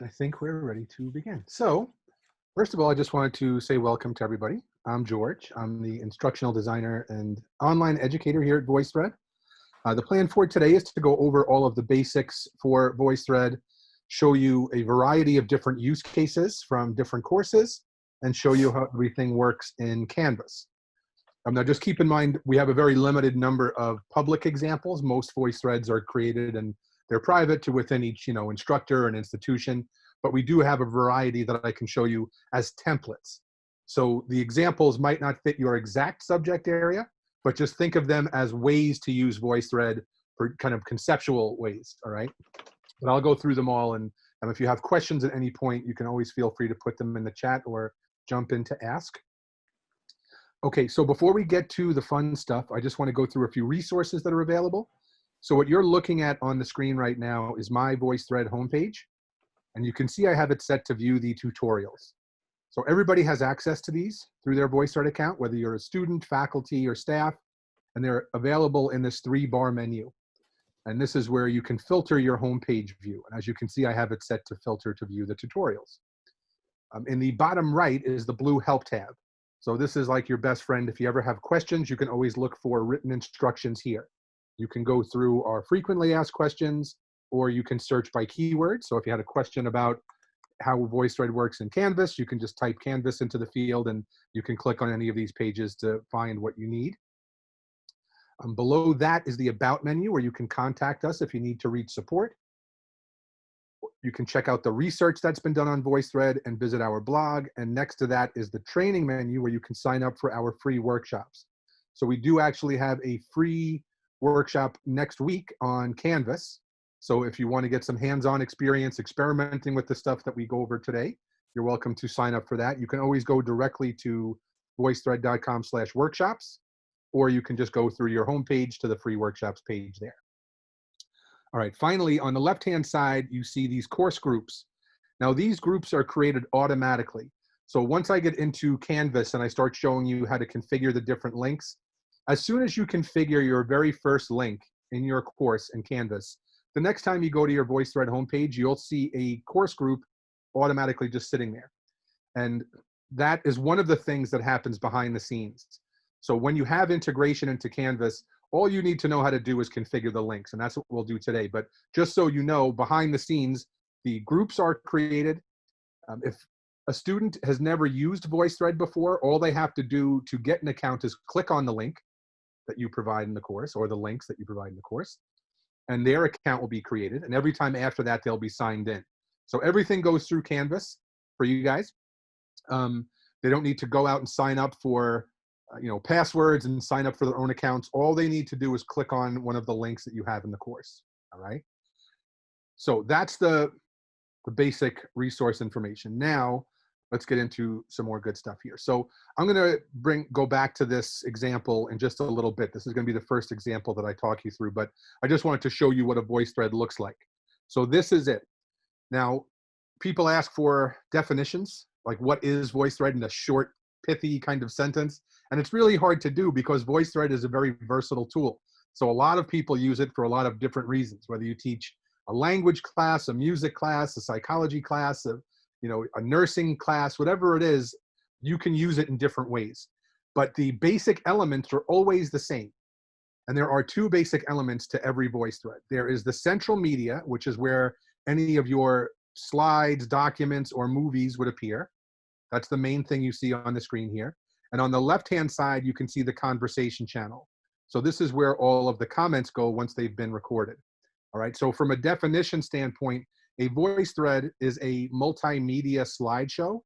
I think we're ready to begin. So, first of all, I just wanted to say welcome to everybody. I'm George. I'm the instructional designer and online educator here at VoiceThread. The plan for today is to go over all of the basics for VoiceThread, show you a variety of different use cases from different courses, and show you how everything works in Canvas. Now, just keep in mind, we have a very limited number of public examples. Most VoiceThreads are created and they're private to within each, instructor and institution, but we do have a variety that I can show you as templates. So the examples might not fit your exact subject area, but just think of them as ways to use VoiceThread for kind of conceptual ways, all right? But I'll go through them all, and if you have questions at any point, you can always feel free to put them in the chat or jump in to ask. Okay, so before we get to the fun stuff, I just want to go through a few resources that are available. So what you're looking at on the screen right now is my VoiceThread homepage, and you can see I have it set to view the tutorials. So everybody has access to these through their VoiceThread account, whether you're a student, faculty, or staff, and they're available in this 3-bar menu. And this is where you can filter your homepage view. And as you can see, I have it set to filter to view the tutorials. In the bottom right is the blue Help tab. So this is like your best friend. If you ever have questions, you can always look for written instructions here. You can go through our frequently asked questions, or you can search by keyword. So if you had a question about how VoiceThread works in Canvas, you can just type Canvas into the field and you can click on any of these pages to find what you need. Below that is the About menu, where you can contact us if you need to reach support. You can check out the research that's been done on VoiceThread and visit our blog. And next to that is the Training menu, where you can sign up for our free workshops. So we do actually have a free workshop next week on Canvas. So if you want to get some hands-on experience experimenting with the stuff that we go over today, you're welcome to sign up for that. You can always go directly to voicethread.com/workshops, or you can just go through your homepage to the free workshops page there. All right, finally, on the left-hand side, you see these course groups. Now, these groups are created automatically. So once I get into Canvas and I start showing you how to configure the different links, as soon as you configure your very first link in your course in Canvas, the next time you go to your VoiceThread homepage, you'll see a course group automatically just sitting there. And that is one of the things that happens behind the scenes. So when you have integration into Canvas, all you need to know how to do is configure the links, and that's what we'll do today. But just so you know, behind the scenes, the groups are created. If a student has never used VoiceThread before, all they have to do to get an account is click on the link that you provide in the course, or the links that you provide in the course, and their account will be created. And every time after that, they'll be signed in. So everything goes through Canvas for you guys. They don't need to go out and sign up for passwords and sign up for their own accounts. All they need to do is click on one of the links that you have in the course. All right. So that's the basic resource information. Now, let's get into some more good stuff here. So I'm going to go back to this example in just a little bit. This is going to be the first example that I talk you through, but I just wanted to show you what a VoiceThread looks like. So this is it. Now, people ask for definitions, like what is VoiceThread in a short, pithy kind of sentence. And it's really hard to do because VoiceThread is a very versatile tool. So a lot of people use it for a lot of different reasons, whether you teach a language class, a music class, a psychology class, a nursing class, whatever it is, you can use it in different ways. But the basic elements are always the same. And there are 2 basic elements to every VoiceThread. There is the central media, which is where any of your slides, documents, or movies would appear. That's the main thing you see on the screen here. And on the left-hand side, you can see the conversation channel. So this is where all of the comments go once they've been recorded. All right, so from a definition standpoint, a VoiceThread is a multimedia slideshow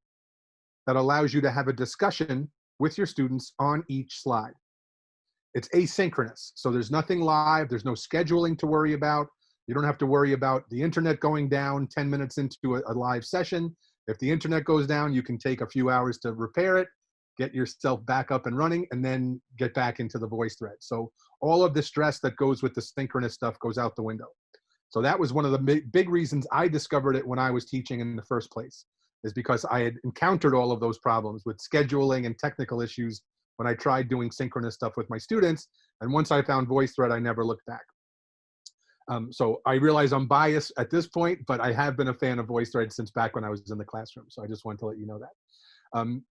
that allows you to have a discussion with your students on each slide. It's asynchronous, so there's nothing live, there's no scheduling to worry about. You don't have to worry about the internet going down 10 minutes into a live session. If the internet goes down, you can take a few hours to repair it, get yourself back up and running, and then get back into the VoiceThread. So all of the stress that goes with the synchronous stuff goes out the window. So that was one of the big reasons I discovered it when I was teaching in the first place, is because I had encountered all of those problems with scheduling and technical issues when I tried doing synchronous stuff with my students. And once I found VoiceThread, I never looked back. So I realize I'm biased at this point, but I have been a fan of VoiceThread since back when I was in the classroom. So I just wanted to let you know that.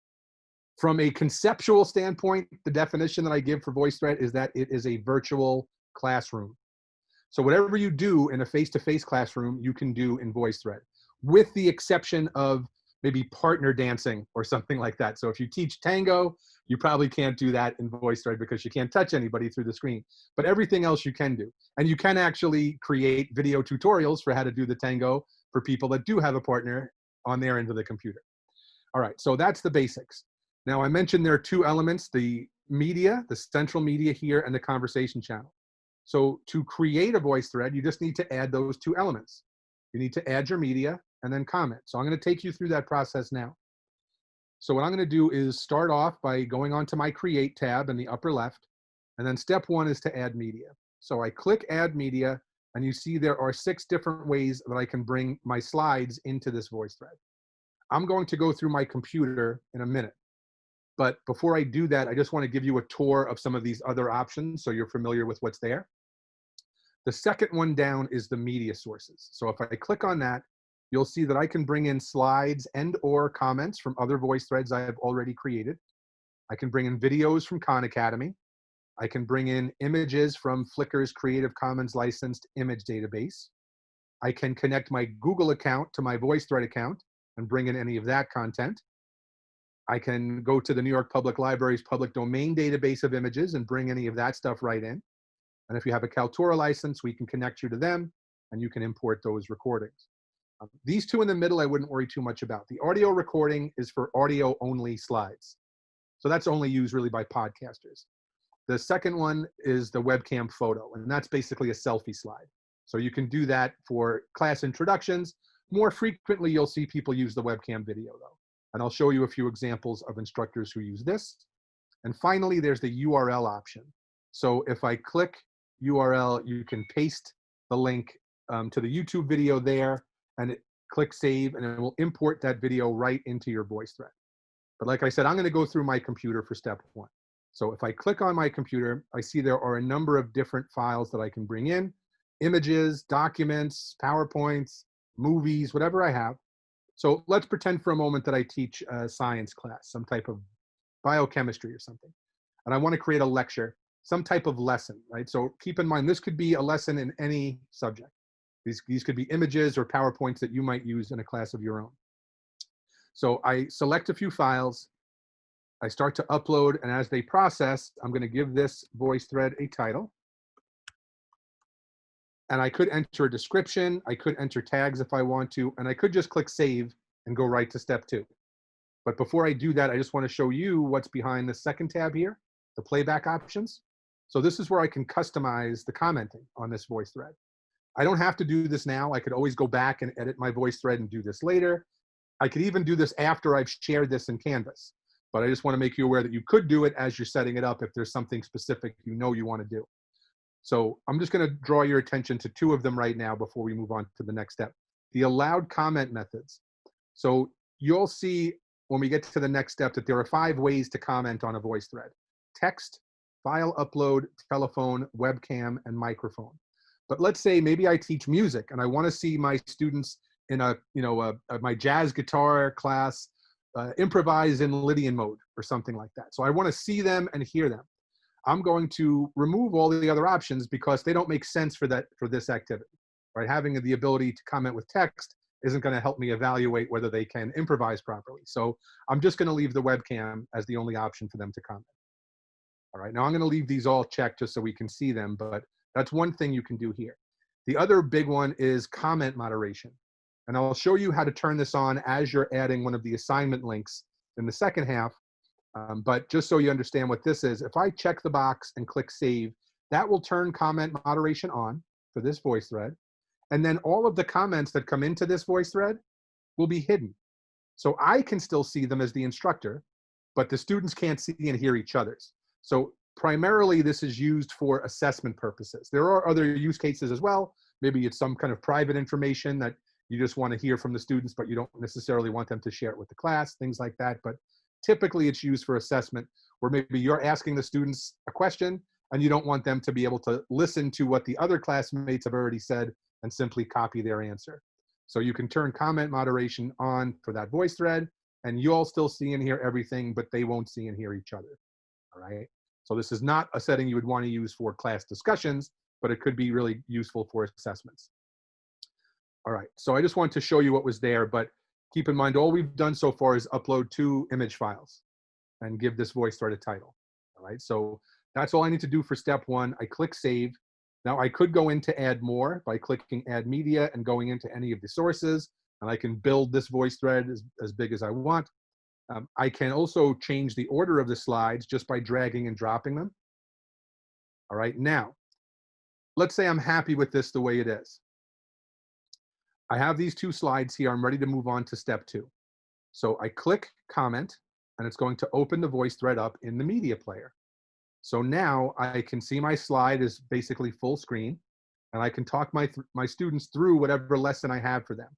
From a conceptual standpoint, the definition that I give for VoiceThread is that it is a virtual classroom. So whatever you do in a face-to-face classroom, you can do in VoiceThread, with the exception of maybe partner dancing or something like that. So if you teach tango, you probably can't do that in VoiceThread because you can't touch anybody through the screen. But everything else you can do. And you can actually create video tutorials for how to do the tango for people that do have a partner on their end of the computer. All right, so that's the basics. Now, I mentioned there are two elements, the media, the central media here, and the conversation channel. So to create a VoiceThread, you just need to add those two elements. You need to add your media and then comment. So I'm going to take you through that process now. So what I'm going to do is start off by going onto my Create tab in the upper left, and then step one is to add media. So I click Add Media, and you see there are 6 different ways that I can bring my slides into this VoiceThread. I'm going to go through my computer in a minute. But before I do that, I just want to give you a tour of some of these other options so you're familiar with what's there. The second one down is the media sources. So if I click on that, you'll see that I can bring in slides and or comments from other VoiceThreads I have already created. I can bring in videos from Khan Academy. I can bring in images from Flickr's Creative Commons licensed image database. I can connect my Google account to my VoiceThread account and bring in any of that content. I can go to the New York Public Library's public domain database of images and bring any of that stuff right in. And if you have a Kaltura license, we can connect you to them and you can import those recordings. These two in the middle, I wouldn't worry too much about. The audio recording is for audio only slides. So that's only used really by podcasters. The second one is the Webcam Photo, and that's basically a selfie slide. So you can do that for class introductions. More frequently, you'll see people use the webcam video though. And I'll show you a few examples of instructors who use this. And finally, there's the URL option. So if I click URL, you can paste the link to the YouTube video there and click save, and it will import that video right into your VoiceThread. But like I said, I'm going to go through my computer for step one. So if I click on my computer, I see there are a number of different files that I can bring in, images, documents, PowerPoints, movies, whatever I have. So let's pretend for a moment that I teach a science class, some type of biochemistry or something. And I want to create a lecture, some type of lesson, right? So keep in mind, this could be a lesson in any subject. These could be images or PowerPoints that you might use in a class of your own. So I select a few files, I start to upload, and as they process, I'm going to give this VoiceThread a title. And I could enter a description, I could enter tags if I want to, and I could just click save and go right to step two. But before I do that, I just want to show you what's behind the second tab here, the playback options. So this is where I can customize the commenting on this VoiceThread. I don't have to do this now. I could always go back and edit my VoiceThread and do this later. I could even do this after I've shared this in Canvas. But I just want to make you aware that you could do it as you're setting it up if there's something specific you know you want to do. So I'm just going to draw your attention to two of them right now before we move on to the next step. The allowed comment methods. So you'll see when we get to the next step that there are 5 ways to comment on a VoiceThread: text, file upload, telephone, webcam, and microphone. But let's say maybe I teach music and I want to see my students in my jazz guitar class improvise in Lydian mode or something like that. So I want to see them and hear them. I'm going to remove all the other options because they don't make sense for this activity, right? Having the ability to comment with text isn't going to help me evaluate whether they can improvise properly. So I'm just going to leave the webcam as the only option for them to comment. All right, now I'm going to leave these all checked just so we can see them, but that's one thing you can do here. The other big one is comment moderation. And I'll show you how to turn this on as you're adding one of the assignment links in the second half. But just so you understand what this is, if I check the box and click save, that will turn comment moderation on for this VoiceThread. And then all of the comments that come into this VoiceThread will be hidden. So I can still see them as the instructor, but the students can't see and hear each other's. So primarily this is used for assessment purposes. There are other use cases as well. Maybe it's some kind of private information that you just want to hear from the students, but you don't necessarily want them to share it with the class, things like that. But typically it's used for assessment where maybe you're asking the students a question and you don't want them to be able to listen to what the other classmates have already said and simply copy their answer. So you can turn comment moderation on for that voice thread, and you'll still see and hear everything, but they won't see and hear each other. All right. So this is not a setting you would want to use for class discussions, but it could be really useful for assessments. All right. So I just wanted to show you what was there, but keep in mind, all we've done so far is upload 2 image files and give this voice thread a title. All right. So that's all I need to do for step 1. I click save. Now I could go into add more by clicking add media and going into any of the sources, and I can build this voice thread as big as I want. I can also change the order of the slides just by dragging and dropping them. All right, now, let's say I'm happy with this the way it is. I have these 2 slides here. I'm ready to move on to step 2. So I click comment, and it's going to open the voice thread up in the media player. So now I can see my slide is basically full screen, and I can talk my students through whatever lesson I have for them.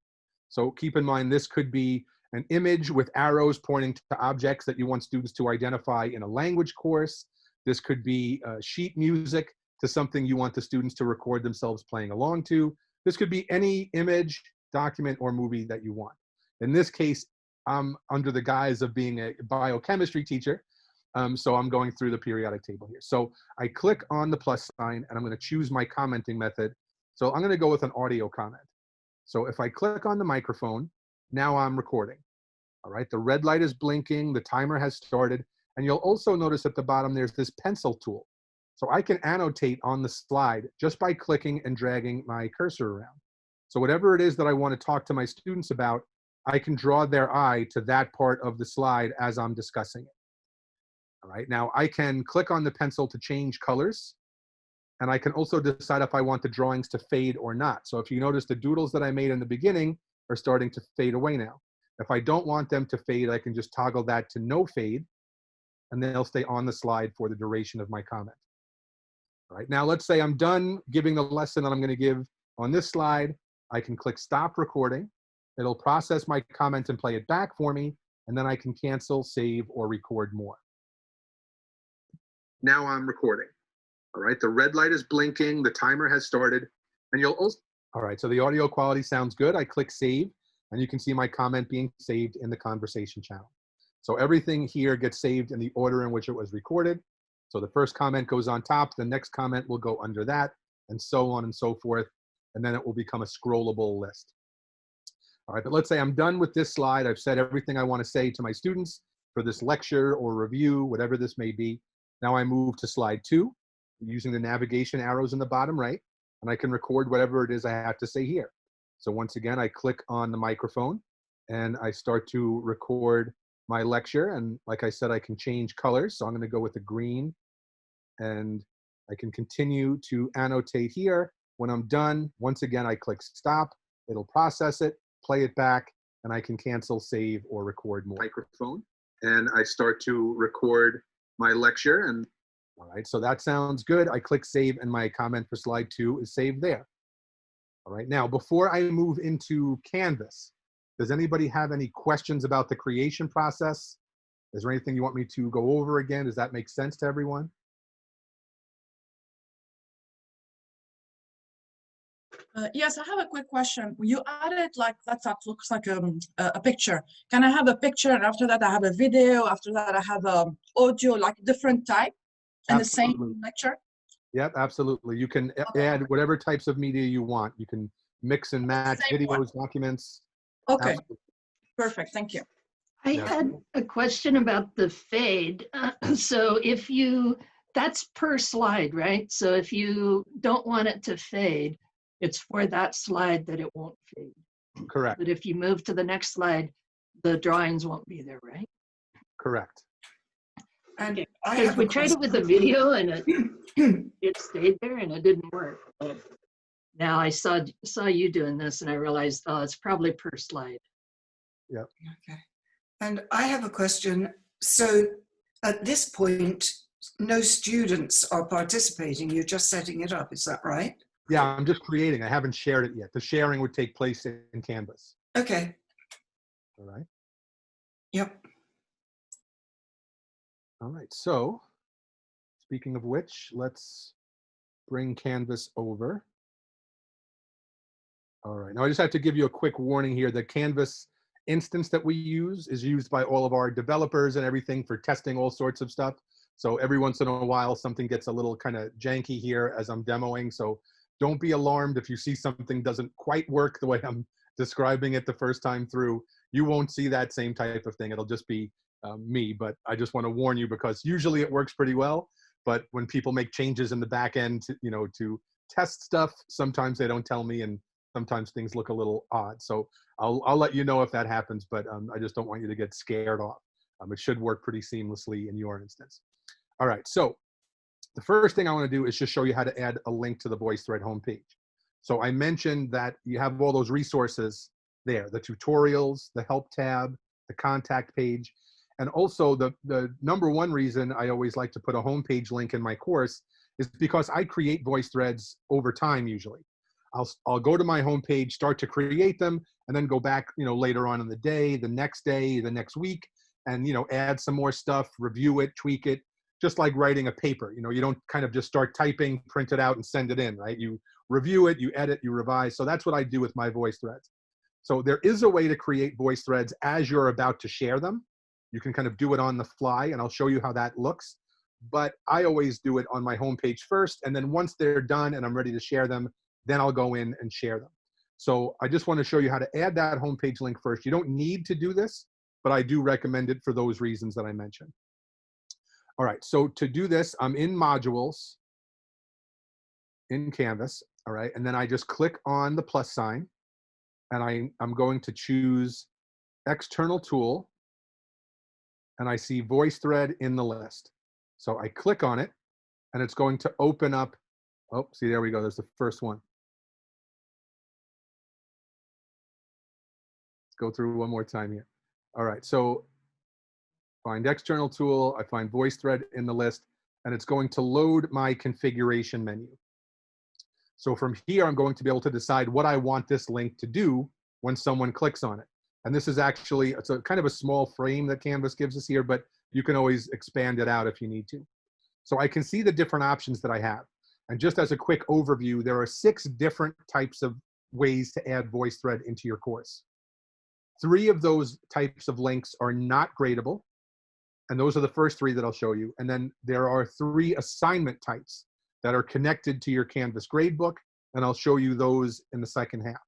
So keep in mind, this could be an image with arrows pointing to objects that you want students to identify in a language course. This could be sheet music to something you want the students to record themselves playing along to. This could be any image, document, or movie that you want. In this case, I'm under the guise of being a biochemistry teacher, so I'm going through the periodic table here. So I click on the plus sign, and I'm going to choose my commenting method. So I'm going to go with an audio comment. So if I click on the microphone, now I'm recording. All right, the red light is blinking, the timer has started, and you'll also notice at the bottom there's this pencil tool. So I can annotate on the slide just by clicking and dragging my cursor around. So whatever it is that I want to talk to my students about, I can draw their eye to that part of the slide as I'm discussing it. All right, now I can click on the pencil to change colors, and I can also decide if I want the drawings to fade or not. So if you notice, the doodles that I made in the beginning are starting to fade away now. If I don't want them to fade, I can just toggle that to no fade, and they'll stay on the slide for the duration of my comment. All right, now let's say I'm done giving the lesson that I'm going to give on this slide. I can click stop recording. It'll process my comment and play it back for me, and then I can cancel, save, or record more. Now I'm recording. All right, the red light is blinking, the timer has started, and you'll also, all right, so the audio quality sounds good. I click save, and you can see my comment being saved in the conversation channel. So everything here gets saved in the order in which it was recorded. So the first comment goes on top, the next comment will go under that, and so on and so forth, and then it will become a scrollable list. All right, but let's say I'm done with this slide. I've said everything I want to say to my students for this lecture or review, whatever this may be. Now I move to slide 2, using the navigation arrows in the bottom right, and I can record whatever it is I have to say here. So once again, I click on the microphone, and I start to record my lecture. And like I said, I can change colors. So I'm going to go with the green, and I can continue to annotate here. When I'm done, once again, I click stop. It'll process it, play it back, and I can cancel, save, or record more. Microphone, and I start to record my lecture. And all right, so that sounds good. I click save, and my comment for slide 2 is saved there. All right, now before I move into Canvas, does anybody have any questions about the creation process? Is there anything you want me to go over again? Does that make sense to everyone? Yes, I have a quick question. You added like that looks like a picture. Can I have a picture, and after that I have a video, after that I have audio, like different type in the same lecture? Yep, absolutely. You can add whatever types of media you want. You can mix and match videos, documents. Okay, Absolutely. Perfect, thank you. I had a question about the fade. So if you, that's per slide, right? So if you don't want it to fade, it's for that slide that it won't fade. Correct. But if you move to the next slide, the drawings won't be there, right? Correct. And Okay. I Because have we a tried it with the video and it stayed there and it didn't work. But now I saw you doing this and I realized, oh, it's probably per slide. Yep. Okay. And I have a question. So at this point, no students are participating. You're just setting it up. Is that right? Yeah, I'm just creating. I haven't shared it yet. The sharing would take place in Canvas. Okay. All right. Yep. All right. So speaking of which, let's bring Canvas over. All right, now I just have to give you a quick warning here. The Canvas instance that we use is used by all of our developers and everything for testing all sorts of stuff. So every once in a while, something gets a little kind of janky here as I'm demoing. So don't be alarmed if you see something doesn't quite work the way I'm describing it the first time through. You won't see that same type of thing. It'll just be me, but I just want to warn you because usually it works pretty well. But when people make changes in the back end, to test stuff, sometimes they don't tell me, and sometimes things look a little odd. So I'll let you know if that happens, but I just don't want you to get scared off. It should work pretty seamlessly in your instance. All right, so the first thing I want to do is just show you how to add a link to the VoiceThread homepage. So I mentioned that you have all those resources there, the tutorials, the help tab, the contact page, and also the number one reason I always like to put a homepage link in my course is because I create VoiceThreads over time usually. I'll go to my homepage, start to create them, and then go back, later on in the day, the next week, and add some more stuff, review it, tweak it, just like writing a paper. You don't kind of just start typing, print it out, and send it in, right? You review it, you edit, you revise. So that's what I do with my VoiceThreads. So there is a way to create VoiceThreads as you're about to share them. You can kind of do it on the fly, and I'll show you how that looks. But I always do it on my homepage first, and then once they're done and I'm ready to share them, then I'll go in and share them. So I just want to show you how to add that homepage link first. You don't need to do this, but I do recommend it for those reasons that I mentioned. All right, so to do this, I'm in Modules in Canvas, all right? And then I just click on the plus sign, and I'm going to choose External Tool, and I see VoiceThread in the list. So I click on it, and it's going to open up. Oh, see, there we go. There's the first one. Let's go through one more time here. All right, so find External Tool, I find VoiceThread in the list, and it's going to load my configuration menu. So from here, I'm going to be able to decide what I want this link to do when someone clicks on it. And this is actually, it's a kind of a small frame that Canvas gives us here, but you can always expand it out if you need to. So I can see the different options that I have. And just as a quick overview, there are 6 different types of ways to add VoiceThread into your course. 3 of those types of links are not gradable, and those are the first 3 that I'll show you. And then there are 3 assignment types that are connected to your Canvas gradebook, and I'll show you those in the second half.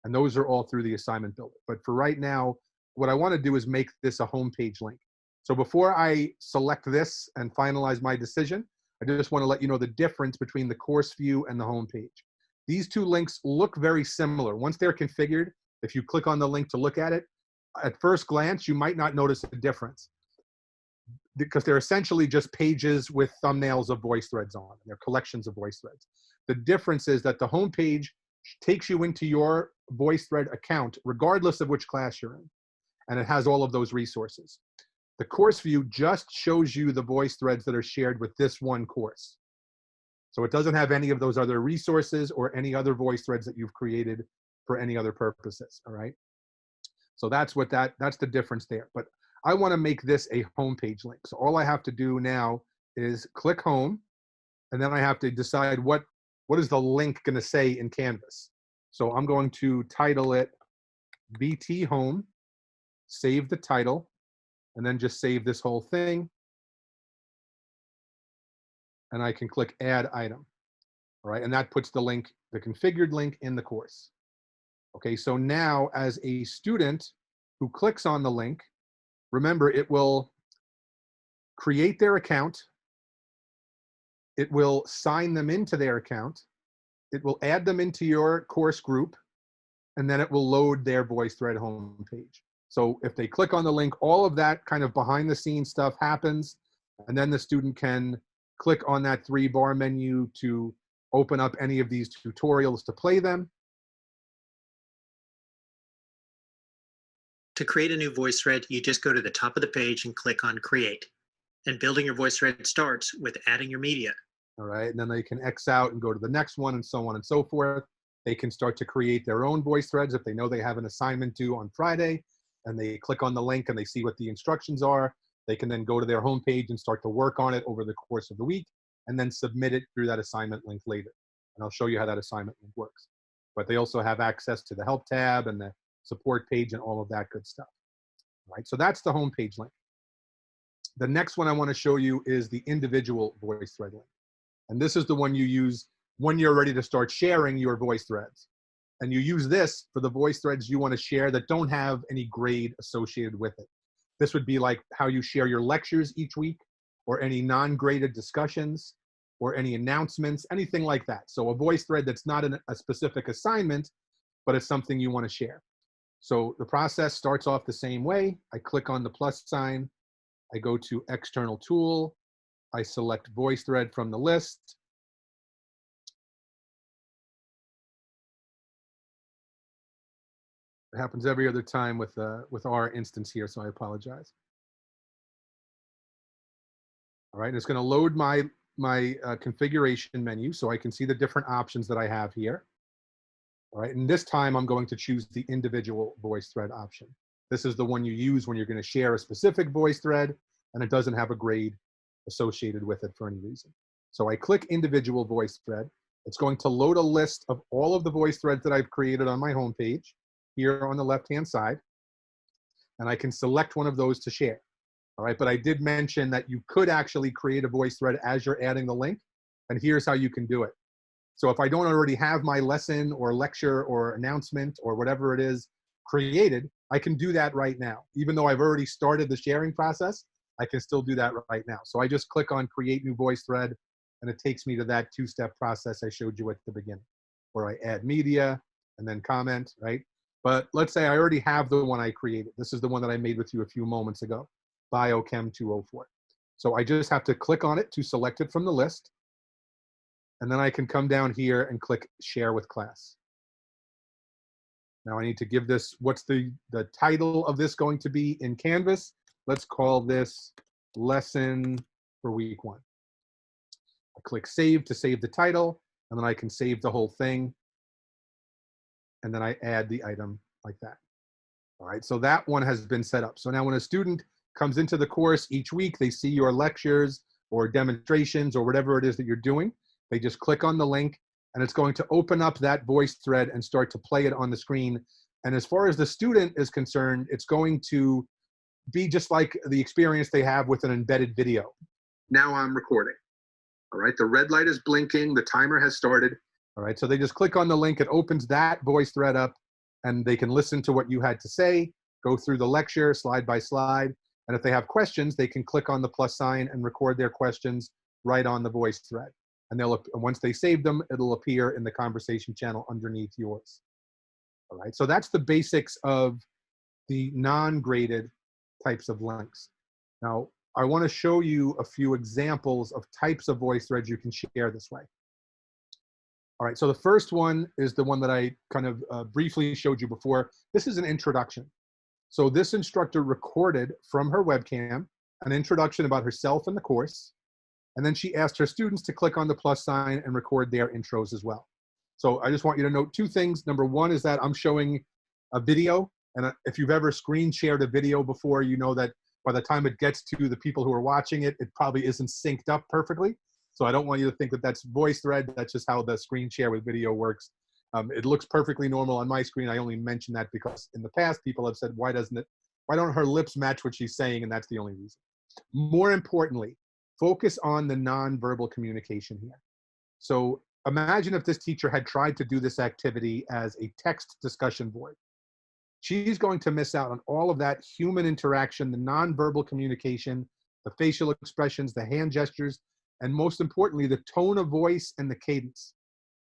And those are all through the assignment builder. But for right now, what I want to do is make this a homepage link. So before I select this and finalize my decision, I just want to let you know the difference between the course view and the homepage. These 2 links look very similar. Once they're configured, if you click on the link to look at it, at first glance, you might not notice a difference because they're essentially just pages with thumbnails of VoiceThreads on. They're collections of VoiceThreads. The difference is that the homepage takes you into your VoiceThread account, regardless of which class you're in, and it has all of those resources. The course view just shows you the VoiceThreads that are shared with this one course. So it doesn't have any of those other resources or any other VoiceThreads that you've created for any other purposes, all right? So that's the difference there. But I want to make this a homepage link. So all I have to do now is click home, and then I have to decide what is the link going to say in Canvas. So I'm going to title it BT Home, save the title, and then just save this whole thing. And I can click Add Item. All right, and that puts the link, the configured link, in the course. Okay, so now as a student who clicks on the link, remember it will create their account, it will sign them into their account, it will add them into your course group, and then it will load their VoiceThread homepage. So if they click on the link, all of that kind of behind the scenes stuff happens, and then the student can click on that 3-bar menu to open up any of these tutorials to play them. To create a new VoiceThread, you just go to the top of the page and click on Create. And building your VoiceThread starts with adding your media. All right, and then they can X out and go to the next one and so on and so forth. They can start to create their own VoiceThreads if they know they have an assignment due on Friday, and they click on the link and they see what the instructions are. They can then go to their homepage and start to work on it over the course of the week. and then submit it through that assignment link later. And I'll show you how that assignment link works. But they also have access to the help tab and the support page and all of that good stuff. All right, so that's the home page link. The next one I want to show you is the individual VoiceThread link. And this is the one you use when you're ready to start sharing your voice threads. And you use this for the voice threads you want to share that don't have any grade associated with it. This would be like how you share your lectures each week, or any non-graded discussions, or any announcements, anything like that. So a voice thread that's not a specific assignment, but it's something you want to share. So the process starts off the same way. I click on the plus sign. I go to External Tool. I select VoiceThread from the list. It happens every other time with our instance here, so I apologize. All right, and it's going to load my configuration menu so I can see the different options that I have here. All right, and this time I'm going to choose the individual voice thread option. This is the one you use when you're going to share a specific voice thread and it doesn't have a grade associated with it for any reason. So I click individual voice thread. It's going to load a list of all of the voice threads that I've created on my homepage here on the left-hand side. And I can select one of those to share. All right, but I did mention that you could actually create a voice thread as you're adding the link. And here's how you can do it. So if I don't already have my lesson or lecture or announcement or whatever it is created, I can do that right now. Even though I've already started the sharing process, I can still do that right now. So I just click on Create New Voice Thread, and it takes me to that two-step process I showed you at the beginning, where I add media and then comment, right? But let's say I already have the one I created. This is the one that I made with you a few moments ago, Biochem 204. So I just have to click on it to select it from the list. And then I can come down here and click Share with Class. Now I need to give this, what's the title of this going to be in Canvas? Let's call this Lesson for Week 1. I click Save to save the title, and then I can save the whole thing. And then I add the item like that. All right, so that one has been set up. So now when a student comes into the course each week, they see your lectures or demonstrations or whatever it is that you're doing. They just click on the link, and it's going to open up that voice thread and start to play it on the screen. And as far as the student is concerned, it's going to be just like the experience they have with an embedded video. Now I'm recording. All right, the red light is blinking, the timer has started. All right, so they just click on the link, it opens that voice thread up, and they can listen to what you had to say, go through the lecture slide by slide, and if they have questions, they can click on the plus sign and record their questions right on the voice thread. And once they save them, it'll appear in the conversation channel underneath yours. All right, so that's the basics of the non-graded types of links. Now, I want to show you a few examples of types of voice threads you can share this way. All right, so the first one is the one that I kind of briefly showed you before. This is an introduction. So this instructor recorded from her webcam an introduction about herself and the course. And then she asked her students to click on the plus sign and record their intros as well. So I just want you to note two things. Number one is that I'm showing a video. And if you've ever screen shared a video before, you know that by the time it gets to the people who are watching it, it probably isn't synced up perfectly. So I don't want you to think that that's VoiceThread. That's just how the screen share with video works. It looks perfectly normal on my screen. I only mention that because in the past, people have said, why don't her lips match what she's saying? And that's the only reason. More importantly, focus on the nonverbal communication here. So imagine if this teacher had tried to do this activity as a text discussion board. She's going to miss out on all of that human interaction, the nonverbal communication, the facial expressions, the hand gestures, and most importantly, the tone of voice and the cadence,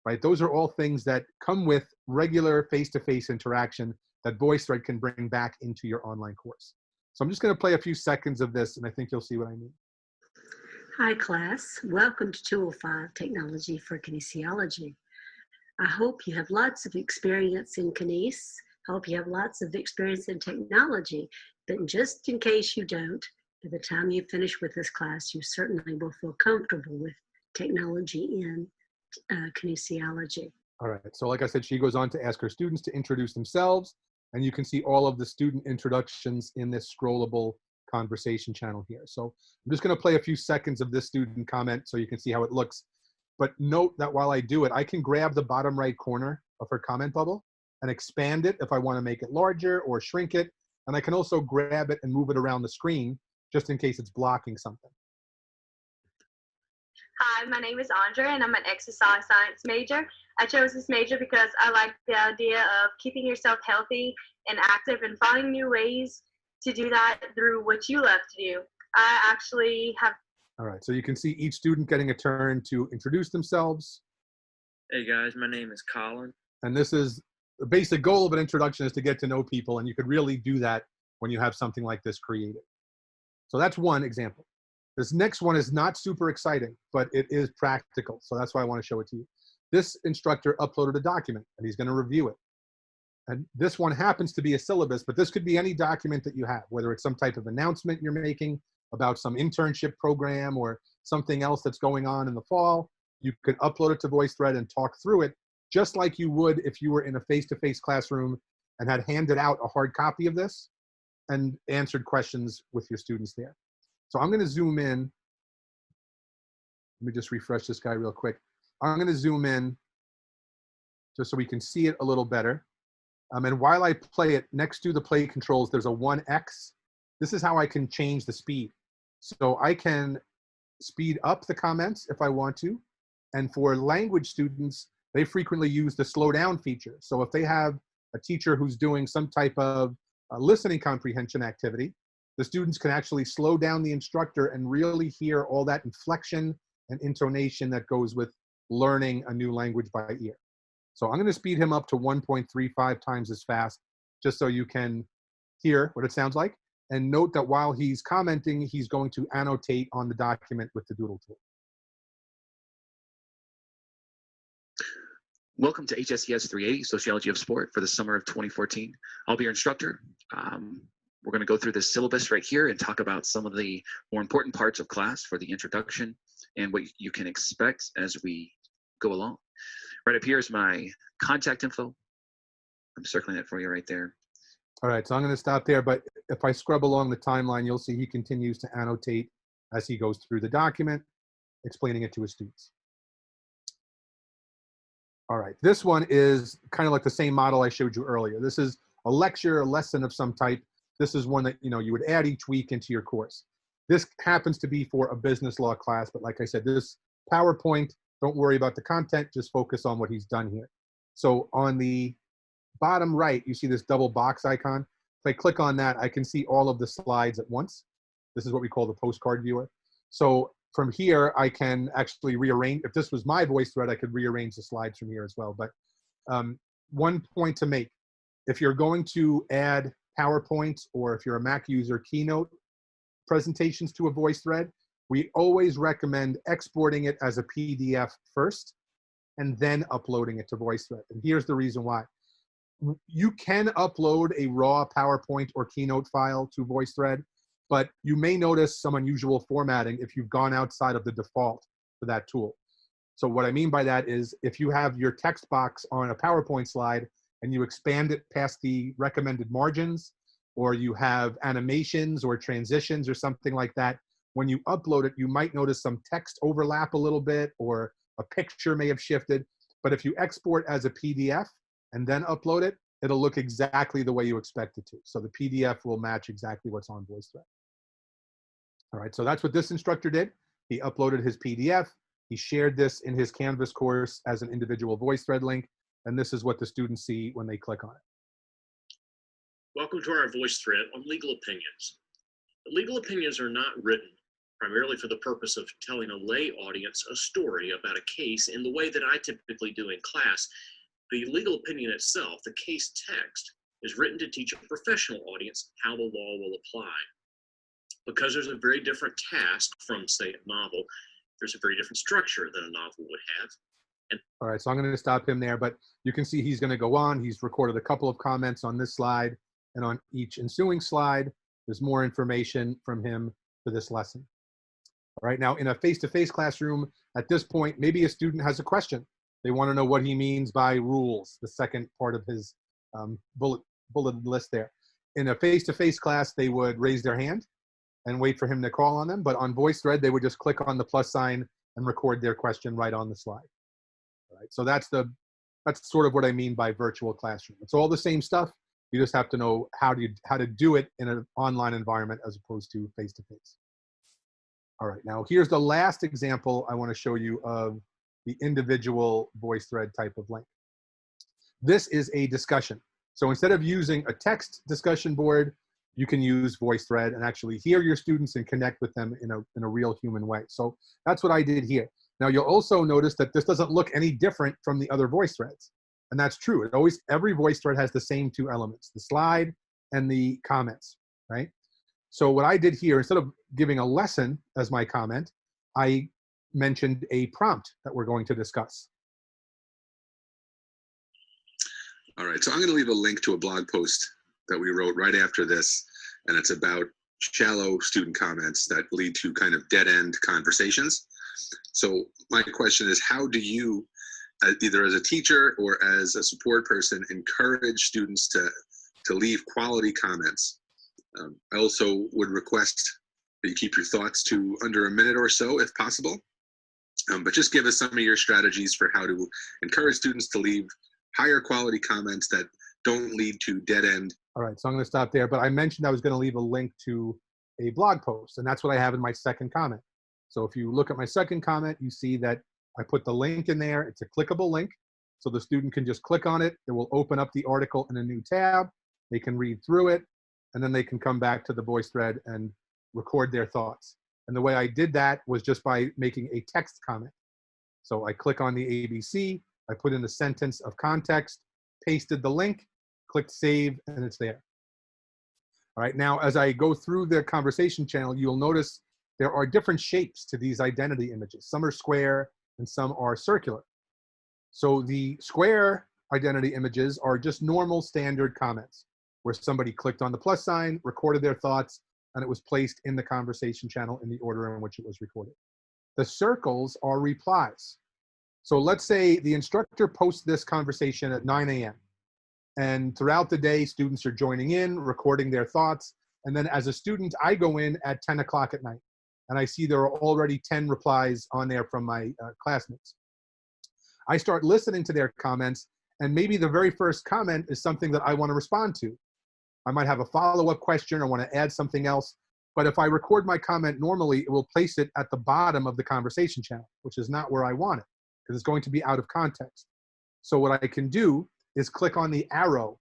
right? Those are all things that come with regular face-to-face interaction that VoiceThread can bring back into your online course. So I'm just going to play a few seconds of this, and I think you'll see what I mean. Hi class, welcome to Tool 5, Technology for Kinesiology. I hope you have lots of experience in kines. I hope you have lots of experience in technology, but just in case you don't, by the time you finish with this class, you certainly will feel comfortable with technology in kinesiology. All right, so like I said, she goes on to ask her students to introduce themselves, and you can see all of the student introductions in this scrollable conversation channel here. So I'm just going to play a few seconds of this student comment so you can see how it looks. But note that while I do it, I can grab the bottom right corner of her comment bubble and expand it if I want to make it larger or shrink it. And I can also grab it and move it around the screen just in case it's blocking something. Hi, my name is Andrea, and I'm an exercise science major. I chose this major because I like the idea of keeping yourself healthy and active and finding new ways to do that through what you love to do. I actually have. All right, so you can see each student getting a turn to introduce themselves. Hey guys, my name is Colin. And this is the basic goal of an introduction, is to get to know people, and you could really do that when you have something like this created. So that's one example. This next one is not super exciting, but it is practical. So that's why I want to show it to you. This instructor uploaded a document and he's going to review it. And this one happens to be a syllabus, but this could be any document that you have, whether it's some type of announcement you're making about some internship program or something else that's going on in the fall. You can upload it to VoiceThread and talk through it just like you would if you were in a face-to-face classroom and had handed out a hard copy of this and answered questions with your students there. So I'm going to zoom in. Let me just refresh this guy real quick. I'm going to zoom in just so we can see it a little better. And while I play it, next to the play controls, there's a 1x. This is how I can change the speed. So I can speed up the comments if I want to. And for language students, they frequently use the slow down feature. So if they have a teacher who's doing some type of listening comprehension activity, the students can actually slow down the instructor and really hear all that inflection and intonation that goes with learning a new language by ear. So I'm going to speed him up to 1.35 times as fast, just so you can hear what it sounds like. And note that while he's commenting, he's going to annotate on the document with the doodle tool. Welcome to HSES 380, Sociology of Sport, for the summer of 2014. I'll be your instructor. We're going to go through this syllabus right here and talk about some of the more important parts of class for the introduction and what you can expect as we go along. Right up here is my contact info. I'm circling it for you right there. All right, so I'm going to stop there, but if I scrub along the timeline, you'll see he continues to annotate as he goes through the document, explaining it to his students. All right, this one is kind of like the same model I showed you earlier. This is a lecture, a lesson of some type. This is one that you would add each week into your course. This happens to be for a business law class, but like I said, this PowerPoint, don't worry about the content, just focus on what he's done here. So on the bottom right, you see this double box icon. If I click on that, I can see all of the slides at once. This is what we call the postcard viewer. So from here, I can actually rearrange. If this was my VoiceThread, I could rearrange the slides from here as well. But one point to make, if you're going to add PowerPoint, or if you're a Mac user, Keynote presentations to a VoiceThread, we always recommend exporting it as a PDF first and then uploading it to VoiceThread. And here's the reason why. You can upload a raw PowerPoint or Keynote file to VoiceThread, but you may notice some unusual formatting if you've gone outside of the default for that tool. So what I mean by that is if you have your text box on a PowerPoint slide and you expand it past the recommended margins, or you have animations or transitions or something like that, when you upload it, you might notice some text overlap a little bit, or a picture may have shifted. But if you export as a PDF and then upload it, it'll look exactly the way you expect it to. So the PDF will match exactly what's on VoiceThread. All right, so that's what this instructor did. He uploaded his PDF. He shared this in his Canvas course as an individual VoiceThread link. And this is what the students see when they click on it. Welcome to our VoiceThread on legal opinions. The legal opinions are not written primarily for the purpose of telling a lay audience a story about a case in the way that I typically do in class. The legal opinion itself, the case text, is written to teach a professional audience how the law will apply. Because there's a very different task from, say, a novel, there's a very different structure than a novel would have. All right, so I'm going to stop him there, but you can see he's going to go on. He's recorded a couple of comments on this slide, and on each ensuing slide, there's more information from him for this lesson. All right, now in a face-to-face classroom, at this point, maybe a student has a question. They want to know what he means by rules, the second part of his bulleted list there. In a face-to-face class, they would raise their hand, and wait for him to call on them. But on VoiceThread, they would just click on the plus sign and record their question right on the slide. All right, so that's sort of what I mean by virtual classroom. It's all the same stuff. You just have to know how to do it in an online environment as opposed to face-to-face. All right, now here's the last example I want to show you of the individual VoiceThread type of link. This is a discussion. So instead of using a text discussion board, you can use VoiceThread and actually hear your students and connect with them in a real human way. So that's what I did here. Now you'll also notice that this doesn't look any different from the other VoiceThreads. And that's true. Every VoiceThread has the same two elements, the slide and the comments, right? So what I did here, instead of giving a lesson as my comment, I mentioned a prompt that we're going to discuss. All right, so I'm going to leave a link to a blog post that we wrote right after this, and it's about shallow student comments that lead to kind of dead-end conversations. So my question is, how do you, either as a teacher or as a support person, encourage students to leave quality comments? I also would request that you keep your thoughts to under a minute or so if possible. But just give us some of your strategies for how to encourage students to leave higher quality comments that don't lead to dead end. All right, so I'm going to stop there, but I mentioned I was going to leave a link to a blog post, and that's what I have in my second comment. So if you look at my second comment, you see that I put the link in there. It's a clickable link, so the student can just click on it. It will open up the article in a new tab. They can read through it, and then they can come back to the VoiceThread and record their thoughts. And the way I did that was just by making a text comment. So I click on the ABC, I put in the sentence of context, pasted the link, clicked save, and it's there. All right, now as I go through the conversation channel, you'll notice there are different shapes to these identity images. Some are square and some are circular. So the square identity images are just normal standard comments where somebody clicked on the plus sign, recorded their thoughts, and it was placed in the conversation channel in the order in which it was recorded. The circles are replies. So let's say the instructor posts this conversation at 9 a.m. And throughout the day, students are joining in, recording their thoughts. And then as a student, I go in at 10 o'clock at night. And I see there are already 10 replies on there from my classmates. I start listening to their comments, and maybe the very first comment is something that I want to respond to. I might have a follow-up question or want to add something else. But if I record my comment normally, it will place it at the bottom of the conversation channel, which is not where I want it, because it's going to be out of context. So what I can do is click on the arrow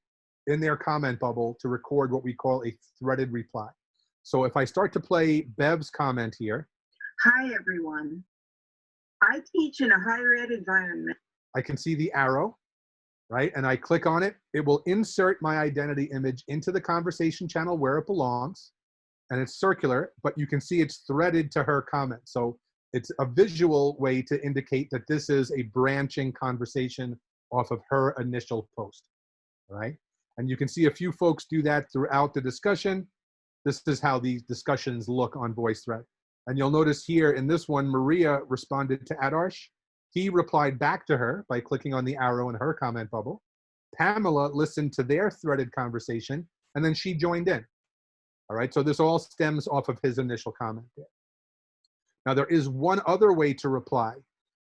in their comment bubble to record what we call a threaded reply. So if I start to play Bev's comment here. Hi, everyone. I teach in a higher ed environment. I can see the arrow, right? And I click on it. It will insert my identity image into the conversation channel where it belongs. And it's circular, but you can see it's threaded to her comment. So it's a visual way to indicate that this is a branching conversation off of her initial post, right? And you can see a few folks do that throughout the discussion. This is how these discussions look on VoiceThread. And you'll notice here in this one, Maria responded to Adarsh. He replied back to her by clicking on the arrow in her comment bubble. Pamela listened to their threaded conversation, and then she joined in. All right, so this all stems off of his initial comment there. Now, there is one other way to reply,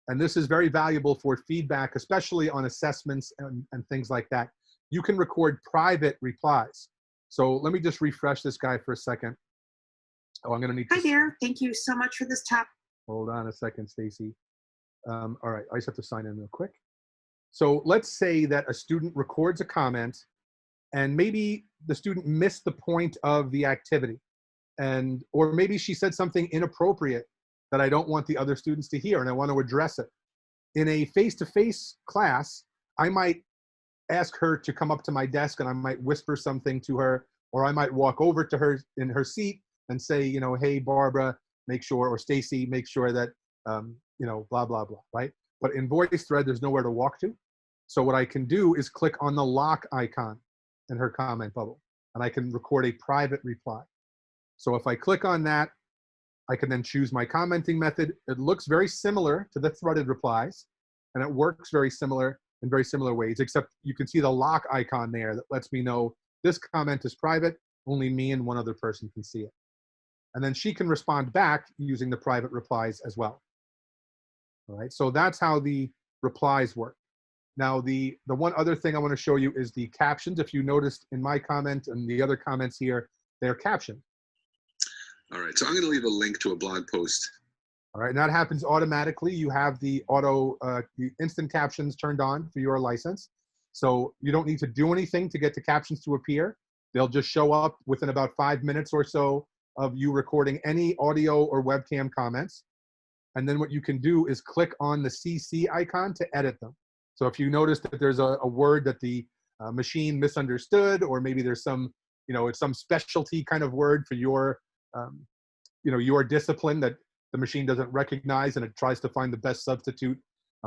and this is very valuable for feedback, especially on assessments and things like that. You can record private replies. So let me just refresh this guy for a second. Oh, I'm going to need to. Hi there. Thank you so much for this topic. Hold on a second, Stacy. All right, I just have to sign in real quick. So let's say that a student records a comment, and maybe the student missed the point of the activity, or maybe she said something inappropriate that I don't want the other students to hear, and I want to address it. In a face-to-face class, I might ask her to come up to my desk, and I might whisper something to her, or I might walk over to her in her seat and say, you know, hey, Barbara, make sure, or Stacy, make sure that, you know, blah, blah, blah, right? But in VoiceThread, there's nowhere to walk to. So what I can do is click on the lock icon in her comment bubble, and I can record a private reply. So if I click on that, I can then choose my commenting method. It looks very similar to the threaded replies, and it works very similar in very similar ways, except you can see the lock icon there that lets me know this comment is private, only me and one other person can see it. and then she can respond back using the private replies as well. All right, so that's how the replies work. Now, the one other thing I want to show you is the captions. If you noticed in my comment and the other comments here, they're captioned. All right, so I'm going to leave a link to a blog post. All right, and that happens automatically. You have the the instant captions turned on for your license. So you don't need to do anything to get the captions to appear. They'll just show up within about 5 minutes or so of you recording any audio or webcam comments. And then what you can do is click on the CC icon to edit them. So if you notice that there's a word that the machine misunderstood, or maybe there's some, it's some specialty kind of word for your, your discipline that the machine doesn't recognize and it tries to find the best substitute.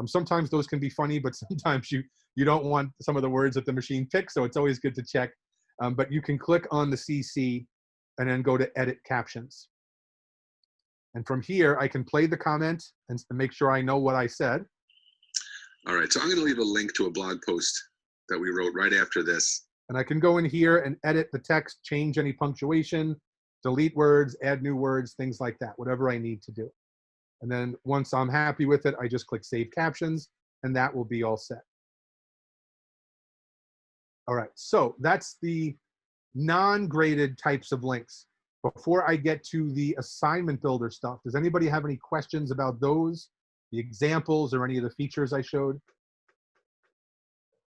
Sometimes those can be funny, but sometimes you don't want some of the words that the machine picks, so it's always good to check. But you can click on the CC and then go to Edit Captions. And from here, I can play the comment and make sure I know what I said. All right, so I'm going to leave a link to a blog post that we wrote right after this. And I can go in here and edit the text, change any punctuation, delete words, add new words, things like that, whatever I need to do. And then once I'm happy with it, I just click Save Captions, and that will be all set. All right, so that's the non-graded types of links. Before I get to the assignment builder stuff, does anybody have any questions about those, the examples, or any of the features I showed?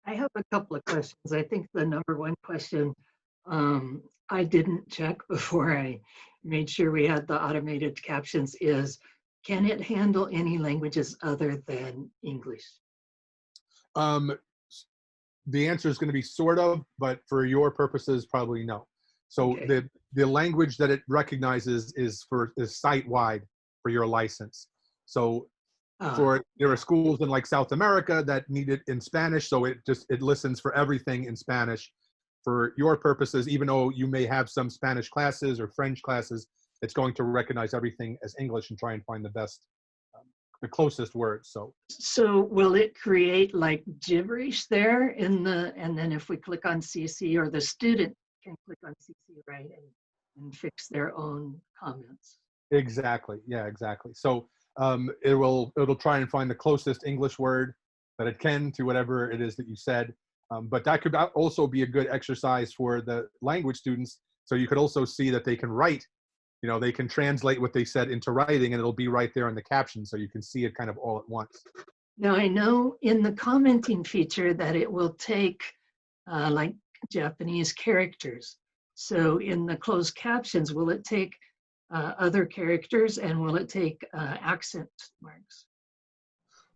I have a couple of questions. I think the number one question I didn't check before I made sure we had the automated captions is, can it handle any languages other than English? The answer is going to be sort of, but for your purposes, probably no. So Okay. the language that it recognizes is site-wide for your license. So there are schools in like South America that need it in Spanish, so it listens for everything in Spanish. For your purposes, even though you may have some Spanish classes or French classes, it's going to recognize everything as English and try and find the closest words. So will it create like gibberish there and then if we click on CC, or the student can click on CC, right, and fix their own comments? Exactly. Yeah, exactly. So it'll try and find the closest English word that it can to whatever it is that you said. But that could also be a good exercise for the language students. So you could also see that they can write, they can translate what they said into writing, and it'll be right there in the caption. So you can see it kind of all at once. Now I know in the commenting feature that it will take like Japanese characters. So in the closed captions, will it take other characters, and will it take accent marks?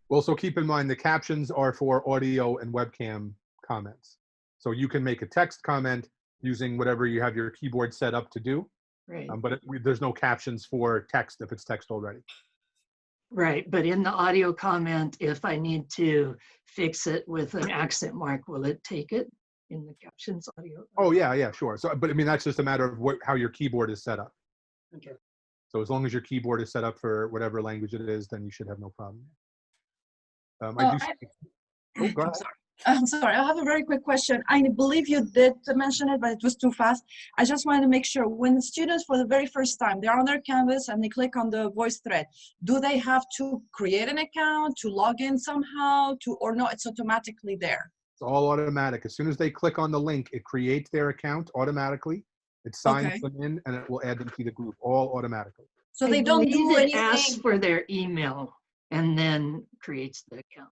Well, so keep in mind the captions are for audio and webcam comments. So you can make a text comment using whatever you have your keyboard set up to do. Right. But there's no captions for text if it's text already. Right, but in the audio comment, if I need to fix it with an accent mark, will it take it in the captions audio? Oh yeah, sure. So, but I mean, that's just a matter of how your keyboard is set up. Okay. So as long as your keyboard is set up for whatever language it is, then you should have no problem. Oh, go ahead. I'm sorry, I have a very quick question. I believe you did mention it, but it was too fast. I just wanted to make sure, when the students for the very first time, they're on their Canvas and they click on the VoiceThread, do they have to create an account, to log in somehow, or no, it's automatically there? It's all automatic. As soon as they click on the link, it creates their account automatically. It signs them in, and it will add them to the group, all automatically. So they don't do anything. It asks for their email and then creates the account.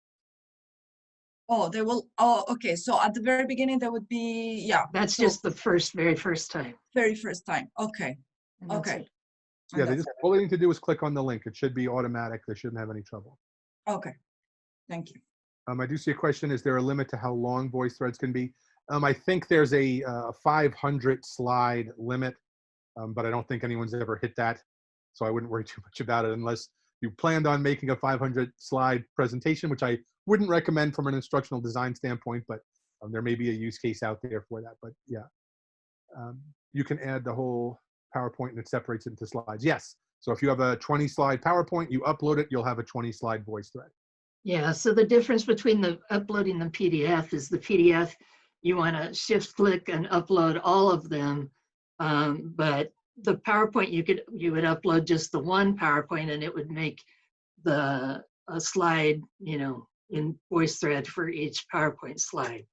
Oh, they will. Oh, okay. So at the very beginning, there would be, yeah. That's just the very first time. Very first time. Okay. Okay. Yeah, all they need to do is click on the link. It should be automatic. They shouldn't have any trouble. Okay. Thank you. I do see a question. Is there a limit to how long voice threads can be? I think there's a 500 slide limit, but I don't think anyone's ever hit that. So I wouldn't worry too much about it unless you planned on making a 500 slide presentation, which I wouldn't recommend from an instructional design standpoint, but there may be a use case out there for that. But yeah, you can add the whole PowerPoint and it separates it into slides. Yes. So if you have a 20 slide PowerPoint, you upload it, you'll have a 20 slide voice thread. Yeah, so the difference between the uploading the PDF is the PDF, you want to shift click and upload all of them, but the PowerPoint, you would upload just the one PowerPoint and it would make a slide, you know, in VoiceThread for each PowerPoint slide.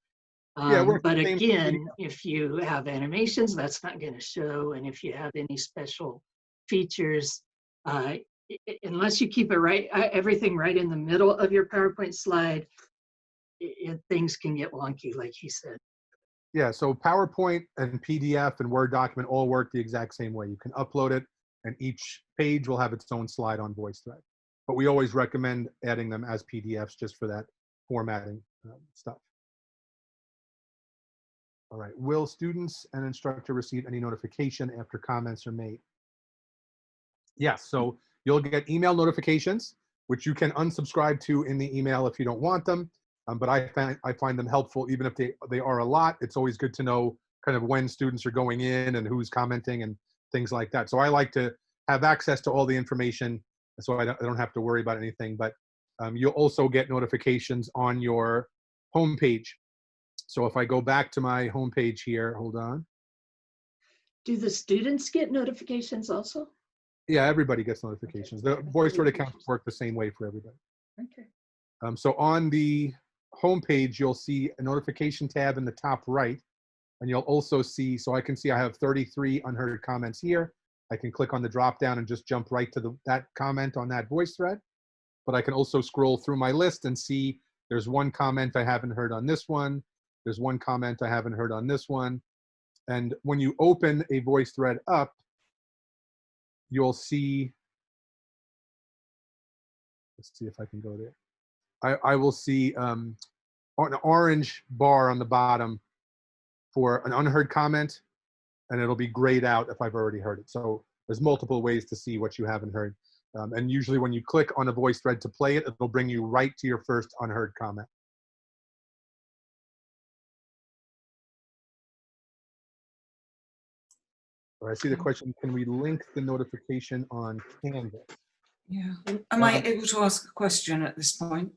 But again, if you have animations, that's not going to show. And if you have any special features, unless you keep it everything right in the middle of your PowerPoint slide, things can get wonky, like he said. Yeah, so PowerPoint and PDF and Word document all work the exact same way. You can upload it, and each page will have its own slide on VoiceThread. But we always recommend adding them as PDFs just for that formatting stuff. All right, will students and instructor receive any notification after comments are made? Yes, so you'll get email notifications, which you can unsubscribe to in the email if you don't want them. But I find them helpful, even if they are a lot. It's always good to know kind of when students are going in and who's commenting and things like that. So I like to have access to all the information so I don't have to worry about anything. But you'll also get notifications on your homepage. So if I go back to my homepage here, hold on. Do the students get notifications also? Yeah, everybody gets notifications. The VoiceThread accounts work the same way for everybody. Okay. So on the homepage, you'll see a notification tab in the top right, and you'll also see, so I can see I have 33 unheard comments here. I can click on the drop down and just jump right to that comment on that VoiceThread. But I can also scroll through my list and see there's one comment I haven't heard on this one. There's one comment I haven't heard on this one. And when you open a VoiceThread up, you'll see, let's see if I can go there. I will see an orange bar on the bottom for an unheard comment, and it'll be grayed out if I've already heard it. So there's multiple ways to see what you haven't heard. And usually when you click on a VoiceThread to play it, it'll bring you right to your first unheard comment. Or I see the question, can we link the notification on Canvas? Yeah. Am I able to ask a question at this point?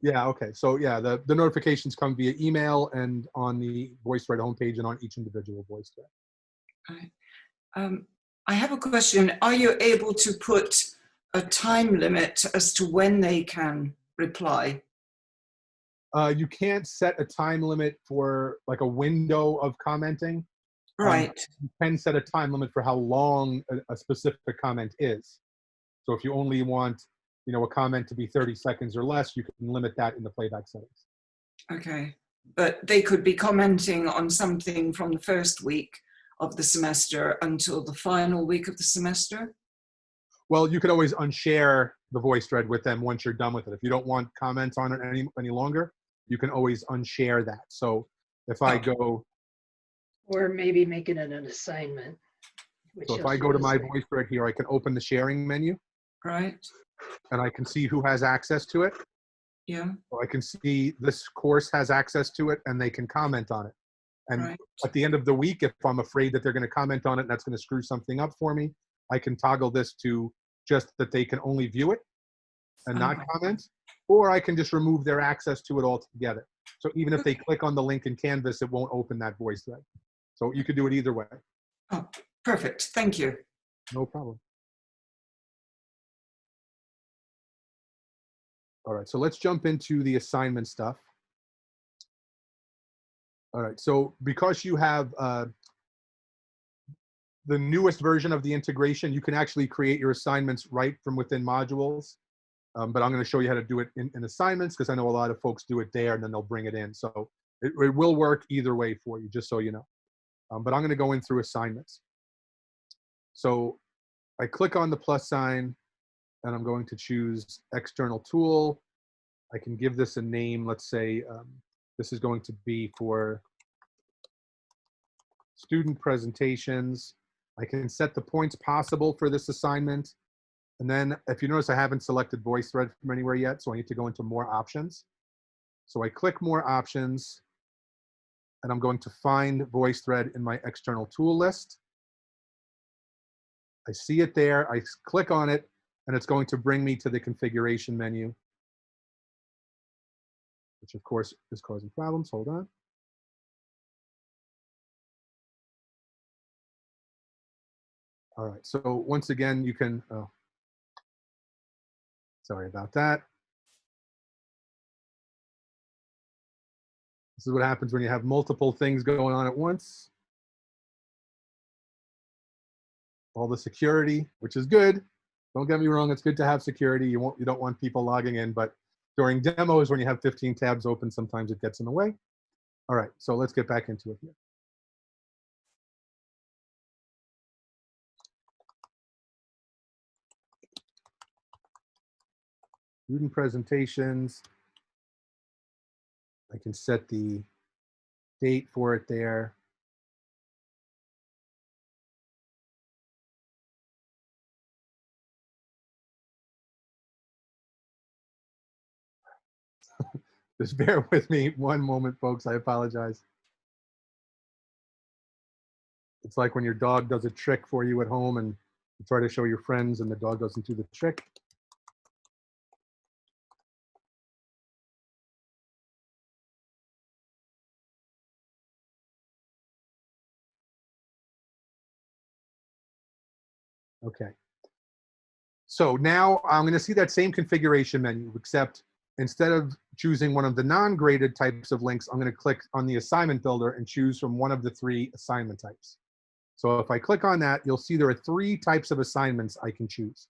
Yeah, okay. So yeah, the notifications come via email and on the VoiceThread homepage and on each individual VoiceThread. Right. I have a question. Are you able to put a time limit as to when they can reply? You can't set a time limit for like a window of commenting. Right. You can set a time limit for how long a specific comment is. So if you only want, you know, a comment to be 30 seconds or less, you can limit that in the playback settings. Okay. But they could be commenting on something from the first week of the semester until the final week of the semester? Well, you could always unshare the VoiceThread with them once you're done with it. If you don't want comments on it any longer, you can always unshare that. So if I go... Or maybe make it an assignment. So if I go to my VoiceThread here, I can open the sharing menu. Right. And I can see who has access to it. Yeah. So I can see this course has access to it and they can comment on it. And right. At the end of the week, if I'm afraid that they're going to comment on it and that's going to screw something up for me, I can toggle this to just that they can only view it and not comment, or I can just remove their access to it altogether. So even if they click on the link in Canvas, it won't open that VoiceThread. So you could do it either way. Oh, perfect. Thank you. No problem. All right, so let's jump into the assignment stuff. All right, so because you have the newest version of the integration, you can actually create your assignments right from within modules. But I'm going to show you how to do it in assignments because I know a lot of folks do it there and then they'll bring it in. So it will work either way for you, just so you know. But I'm going to go in through assignments. So I click on the plus sign and I'm going to choose external tool. I can give this a name. Let's say this is going to be for student presentations. I can set the points possible for this assignment. And then if you notice, I haven't selected VoiceThread from anywhere yet, so I need to go into more options. So I click more options and I'm going to find VoiceThread in my external tool list. I see it there, I click on it, and it's going to bring me to the configuration menu, which of course is causing problems. Hold on. All right, so once again, you can, oh, sorry about that. This is what happens when you have multiple things going on at once. All the security, which is good. Don't get me wrong, it's good to have security. You don't want people logging in, but during demos, when you have 15 tabs open, sometimes it gets in the way. All right, so let's get back into it here. Student presentations. I can set the date for it there. Just bear with me one moment, folks. I apologize. It's like when your dog does a trick for you at home and you try to show your friends and the dog doesn't do the trick. Okay. So now I'm going to see that same configuration menu, except instead of choosing one of the non-graded types of links, I'm going to click on the assignment builder and choose from one of the 3 assignment types. So if I click on that, you'll see there are 3 types of assignments I can choose.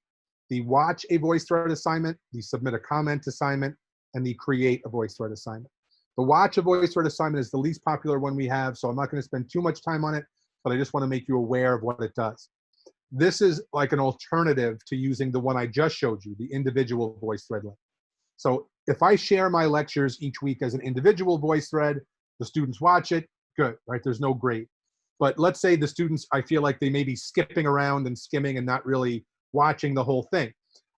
The watch a VoiceThread assignment, the submit a comment assignment, and the create a VoiceThread assignment. The watch a VoiceThread assignment is the least popular one we have, so I'm not going to spend too much time on it, but I just want to make you aware of what it does. This is like an alternative to using the one I just showed you, the individual VoiceThread link. So if I share my lectures each week as an individual VoiceThread, the students watch it, good, right? There's no grade. But let's say the students, I feel like they may be skipping around and skimming and not really watching the whole thing.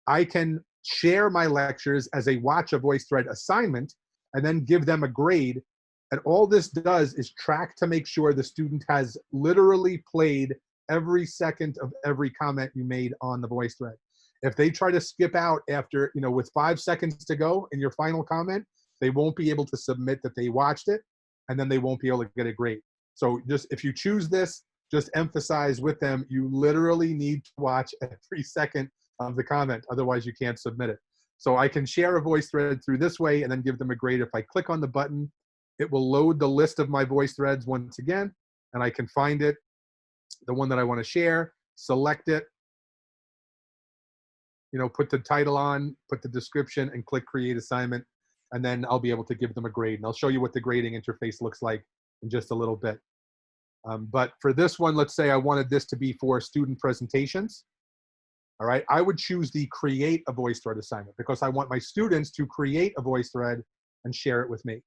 I can share my lectures as a watch a VoiceThread assignment and then give them a grade. And all this does is track to make sure the student has literally played every second of every comment you made on the VoiceThread. If they try to skip out after, with 5 seconds to go in your final comment, they won't be able to submit that they watched it, and then they won't be able to get a grade. So just if you choose this, just emphasize with them, you literally need to watch every second of the comment, otherwise you can't submit it. So I can share a VoiceThread through this way and then give them a grade. If I click on the button, it will load the list of my VoiceThreads once again, and I can find it, the one that I want to share, select it, put the title on, put the description, and click create assignment, and then I'll be able to give them a grade. And I'll show you what the grading interface looks like in just a little bit. But for this one, let's say I wanted this to be for student presentations. All right, I would choose the create a VoiceThread assignment because I want my students to create a VoiceThread and share it with me.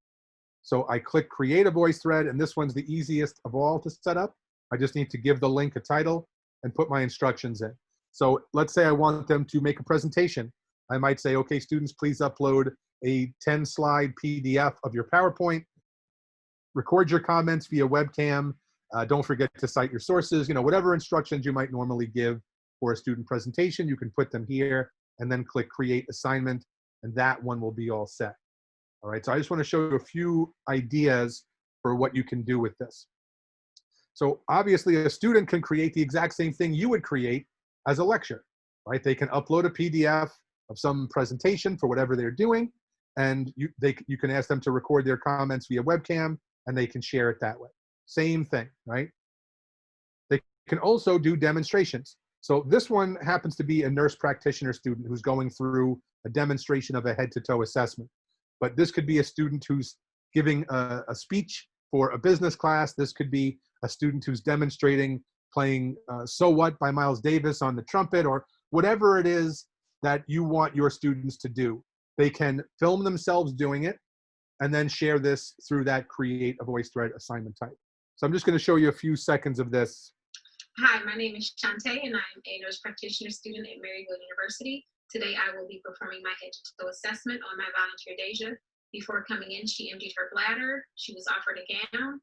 So I click create a VoiceThread, and this one's the easiest of all to set up. I just need to give the link a title and put my instructions in. So let's say I want them to make a presentation. I might say, okay, students, please upload a 10-slide PDF of your PowerPoint. Record your comments via webcam. Don't forget to cite your sources. Whatever instructions you might normally give for a student presentation, you can put them here and then click create assignment, and that one will be all set. All right, so I just want to show you a few ideas for what you can do with this. So obviously a student can create the exact same thing you would create as a lecture, right? They can upload a PDF of some presentation for whatever they're doing, and you can ask them to record their comments via webcam, and they can share it that way. Same thing, right? They can also do demonstrations. So this one happens to be a nurse practitioner student who's going through a demonstration of a head-to-toe assessment. But this could be a student who's giving a speech for a business class. This could be a student who's demonstrating playing So What by Miles Davis on the trumpet, or whatever it is that you want your students to do. They can film themselves doing it and then share this through that create a VoiceThread assignment type. So I'm just going to show you a few seconds of this. Hi, my name is Shantae, and I'm a nurse practitioner student at Maryville University. Today, I will be performing my head-to-toe assessment on my volunteer Deja. Before coming in, she emptied her bladder. She was offered a gown.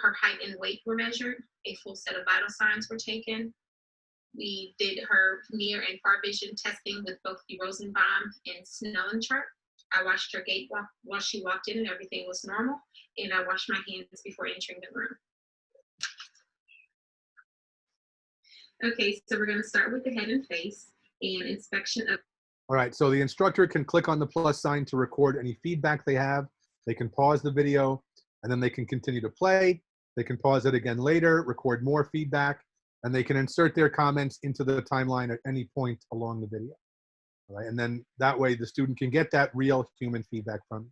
Her height and weight were measured. A full set of vital signs were taken. We did her near and far vision testing with both the Rosenbaum and Snellen chart. I watched her gait while she walked in, and everything was normal. And I washed my hands before entering the room. Okay, so we're going to start with the head and face and inspection of. All right, so the instructor can click on the plus sign to record any feedback they have. They can pause the video, and then they can continue to play. They can pause it again later, record more feedback, and they can insert their comments into the timeline at any point along the video. All right, and then that way the student can get that real human feedback from you.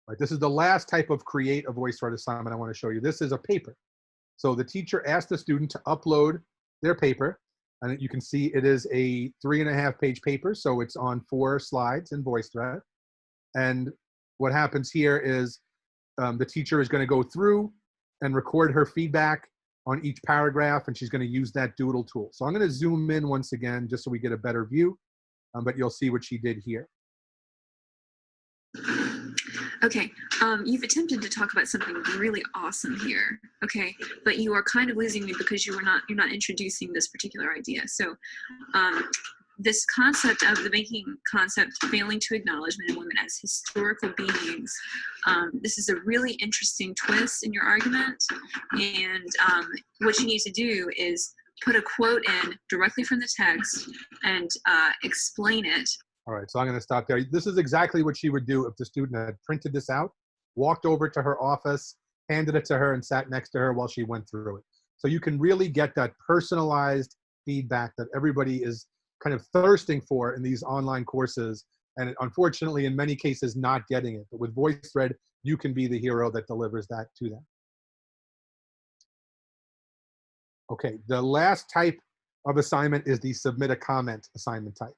All right, this is the last type of create a VoiceThread assignment I want to show you. This is a paper. So the teacher asked the student to upload their paper, and you can see it is a 3.5-page paper, so it's on 4 slides in VoiceThread. And what happens here is the teacher is going to go through and record her feedback on each paragraph, and she's going to use that doodle tool. So I'm going to zoom in once again just so we get a better view, but you'll see what she did here. Okay, you've attempted to talk about something really awesome here, okay, but you are kind of losing me because you're not introducing this particular idea. So this concept of the banking concept failing to acknowledge men and women as historical beings, this is a really interesting twist in your argument, and what you need to do is put a quote in directly from the text and explain it. All right, so I'm going to stop there. This is exactly what she would do if the student had printed this out, walked over to her office, handed it to her, and sat next to her while she went through it. So you can really get that personalized feedback that everybody is kind of thirsting for in these online courses, and unfortunately, in many cases, not getting it. But with VoiceThread, you can be the hero that delivers that to them. Okay, the last type of assignment is the submit a comment assignment type.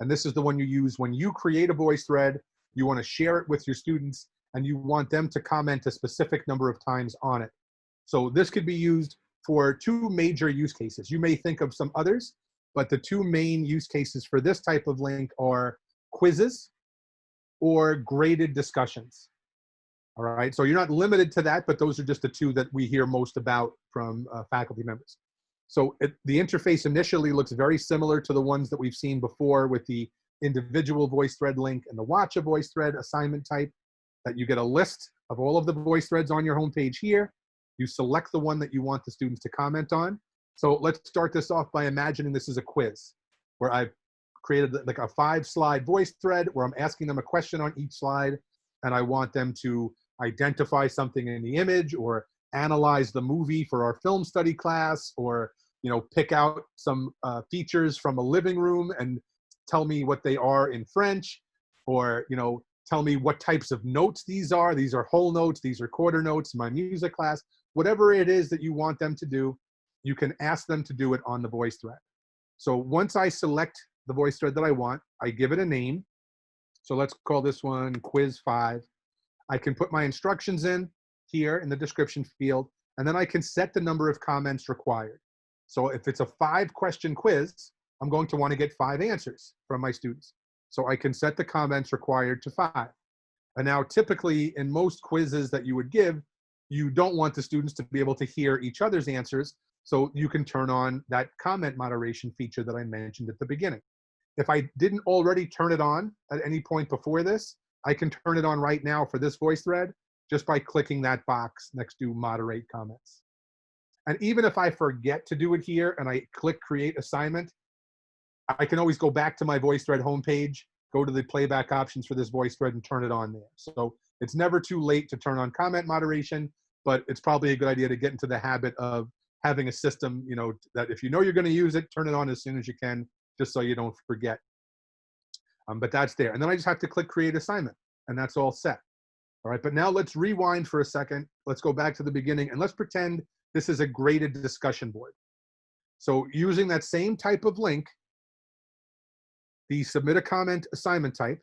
And this is the one you use when you create a VoiceThread, you want to share it with your students, and you want them to comment a specific number of times on it. So this could be used for 2 major use cases. You may think of some others, but the 2 main use cases for this type of link are quizzes or graded discussions. All right, so you're not limited to that, but those are just the 2 that we hear most about from faculty members. So the interface initially looks very similar to the ones that we've seen before with the individual VoiceThread link and the watch a VoiceThread assignment type, that you get a list of all of the VoiceThreads on your homepage here. You select the one that you want the students to comment on. So let's start this off by imagining this is a quiz where I've created like a 5-slide VoiceThread where I'm asking them a question on each slide, and I want them to identify something in the image or analyze the movie for our film study class, or pick out some features from a living room and tell me what they are in French, or tell me what types of notes these are. These are whole notes, these are quarter notes in my music class. Whatever it is that you want them to do, you can ask them to do it on the VoiceThread. So once I select the VoiceThread that I want, I give it a name. So let's call this one Quiz 5. I can put my instructions in here in the description field, and then I can set the number of comments required. So if it's a 5-question quiz, I'm going to want to get 5 answers from my students. So I can set the comments required to 5. And now typically in most quizzes that you would give, you don't want the students to be able to hear each other's answers. So you can turn on that comment moderation feature that I mentioned at the beginning. If I didn't already turn it on at any point before this, I can turn it on right now for this VoiceThread just by clicking that box next to moderate comments. And even if I forget to do it here and I click create assignment, I can always go back to my VoiceThread homepage, go to the playback options for this VoiceThread and turn it on there. So it's never too late to turn on comment moderation, but it's probably a good idea to get into the habit of having a system, that if you're going to use it, turn it on as soon as you can, just so you don't forget. But that's there. And then I just have to click create assignment, and that's all set. All right, but now let's rewind for a second. Let's go back to the beginning, and let's pretend this is a graded discussion board. So using that same type of link, the submit a comment assignment type,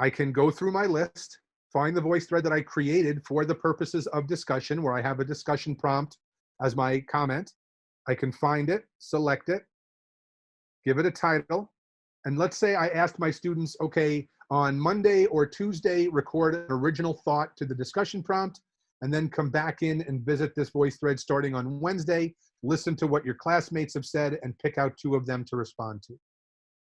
I can go through my list, find the VoiceThread that I created for the purposes of discussion, where I have a discussion prompt as my comment. I can find it, select it, give it a title, and let's say I asked my students, okay, on Monday or Tuesday, record an original thought to the discussion prompt, and then come back in and visit this VoiceThread starting on Wednesday, listen to what your classmates have said, and pick out 2 of them to respond to.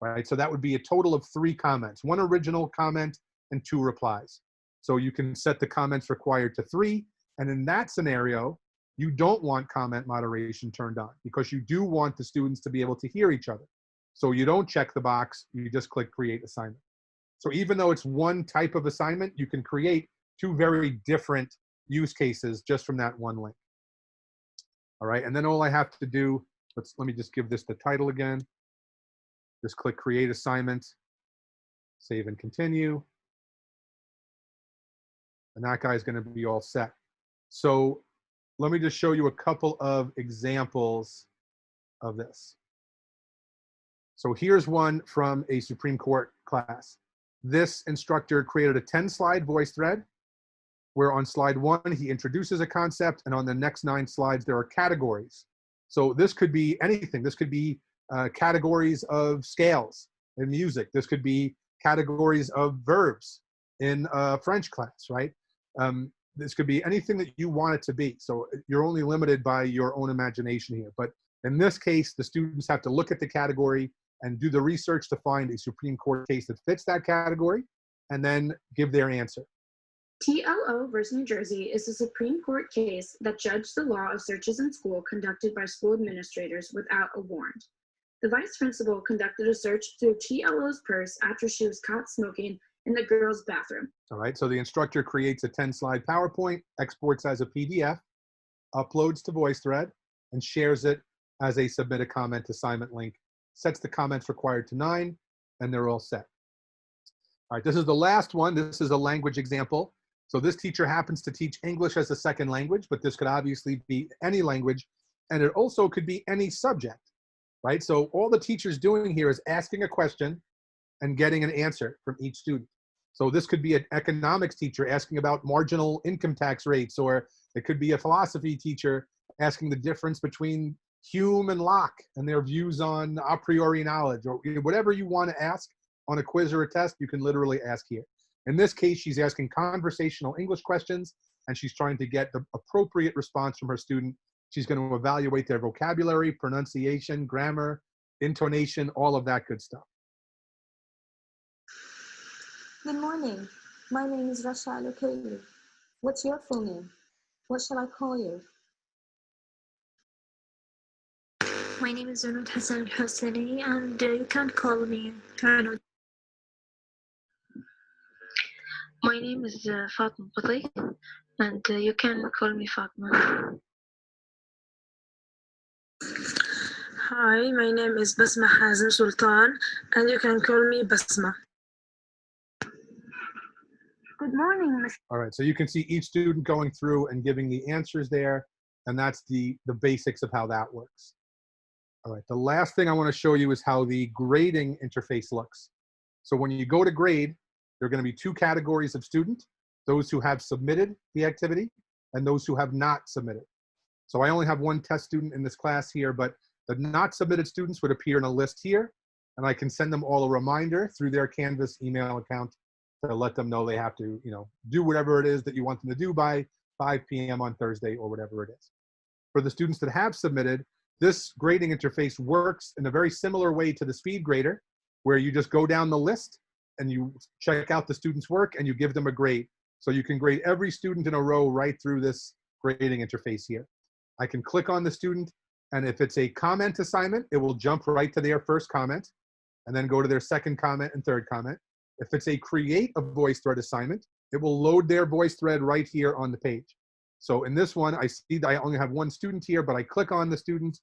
All right, so that would be a total of 3 comments, 1 original comment and 2 replies. So you can set the comments required to 3, and in that scenario, you don't want comment moderation turned on because you do want the students to be able to hear each other. So you don't check the box, you just click create assignment. So even though it's one type of assignment, you can create two very different use cases just from that one link. All right, and then all I have to do, let me just give this the title again. Just click create assignment, save and continue. And that guy's gonna be all set. So let me just show you a couple of examples of this. So here's one from a Supreme Court class. This instructor created a 10-slide voice thread where on slide 1, he introduces a concept, and on the next 9 slides, there are categories. So this could be anything. This could be categories of scales in music. This could be categories of verbs in French class, right? This could be anything that you want it to be. So you're only limited by your own imagination here. But in this case, the students have to look at the category and do the research to find a Supreme Court case that fits that category and then give their answer. TLO versus New Jersey is a Supreme Court case that judged the law of searches in school conducted by school administrators without a warrant. The vice principal conducted a search through TLO's purse after she was caught smoking in the girls' bathroom. All right, so the instructor creates a 10-slide PowerPoint, exports as a PDF, uploads to VoiceThread, and shares it as a submit a comment assignment link, sets the comments required to 9, and they're all set. All right, this is the last one. This is a language example. So this teacher happens to teach English as a second language, but this could obviously be any language, and it also could be any subject, right? So all the teacher's doing here is asking a question and getting an answer from each student. So this could be an economics teacher asking about marginal income tax rates, or it could be a philosophy teacher asking the difference between Hume and Locke and their views on a priori knowledge, or whatever you want to ask on a quiz or a test, you can literally ask here. In this case, she's asking conversational English questions, and she's trying to get the appropriate response from her student. She's going to evaluate their vocabulary, pronunciation, grammar, intonation, all of that good stuff. Good morning. My name is Rasha Alukeli. What's your full name? What shall I call you? My name is Zunut Hassan Hosseini, and you can call me Tano. My name is Fatma Bati, and you can call me Fatma. Hi, my name is Basma Hazim Sultan, and you can call me Basma. Good morning, Miss. All right, so you can see each student going through and giving the answers there, and that's the basics of how that works. All right, the last thing I want to show you is how the grading interface looks. So when you go to grade, there are going to be 2 categories of student, those who have submitted the activity and those who have not submitted. So I only have 1 test student in this class here, but the not submitted students would appear in a list here, and I can send them all a reminder through their Canvas email account to let them know they have to, do whatever it is that you want them to do by 5 p.m. on Thursday or whatever it is. For the students that have submitted, this grading interface works in a very similar way to the speed grader, where you just go down the list and you check out the student's work and you give them a grade. So you can grade every student in a row right through this grading interface here. I can click on the student, and if it's a comment assignment, it will jump right to their first comment and then go to their second comment and third comment. If it's a create a VoiceThread assignment, it will load their VoiceThread right here on the page. So in this one, I see that I only have 1 student here, but I click on the student,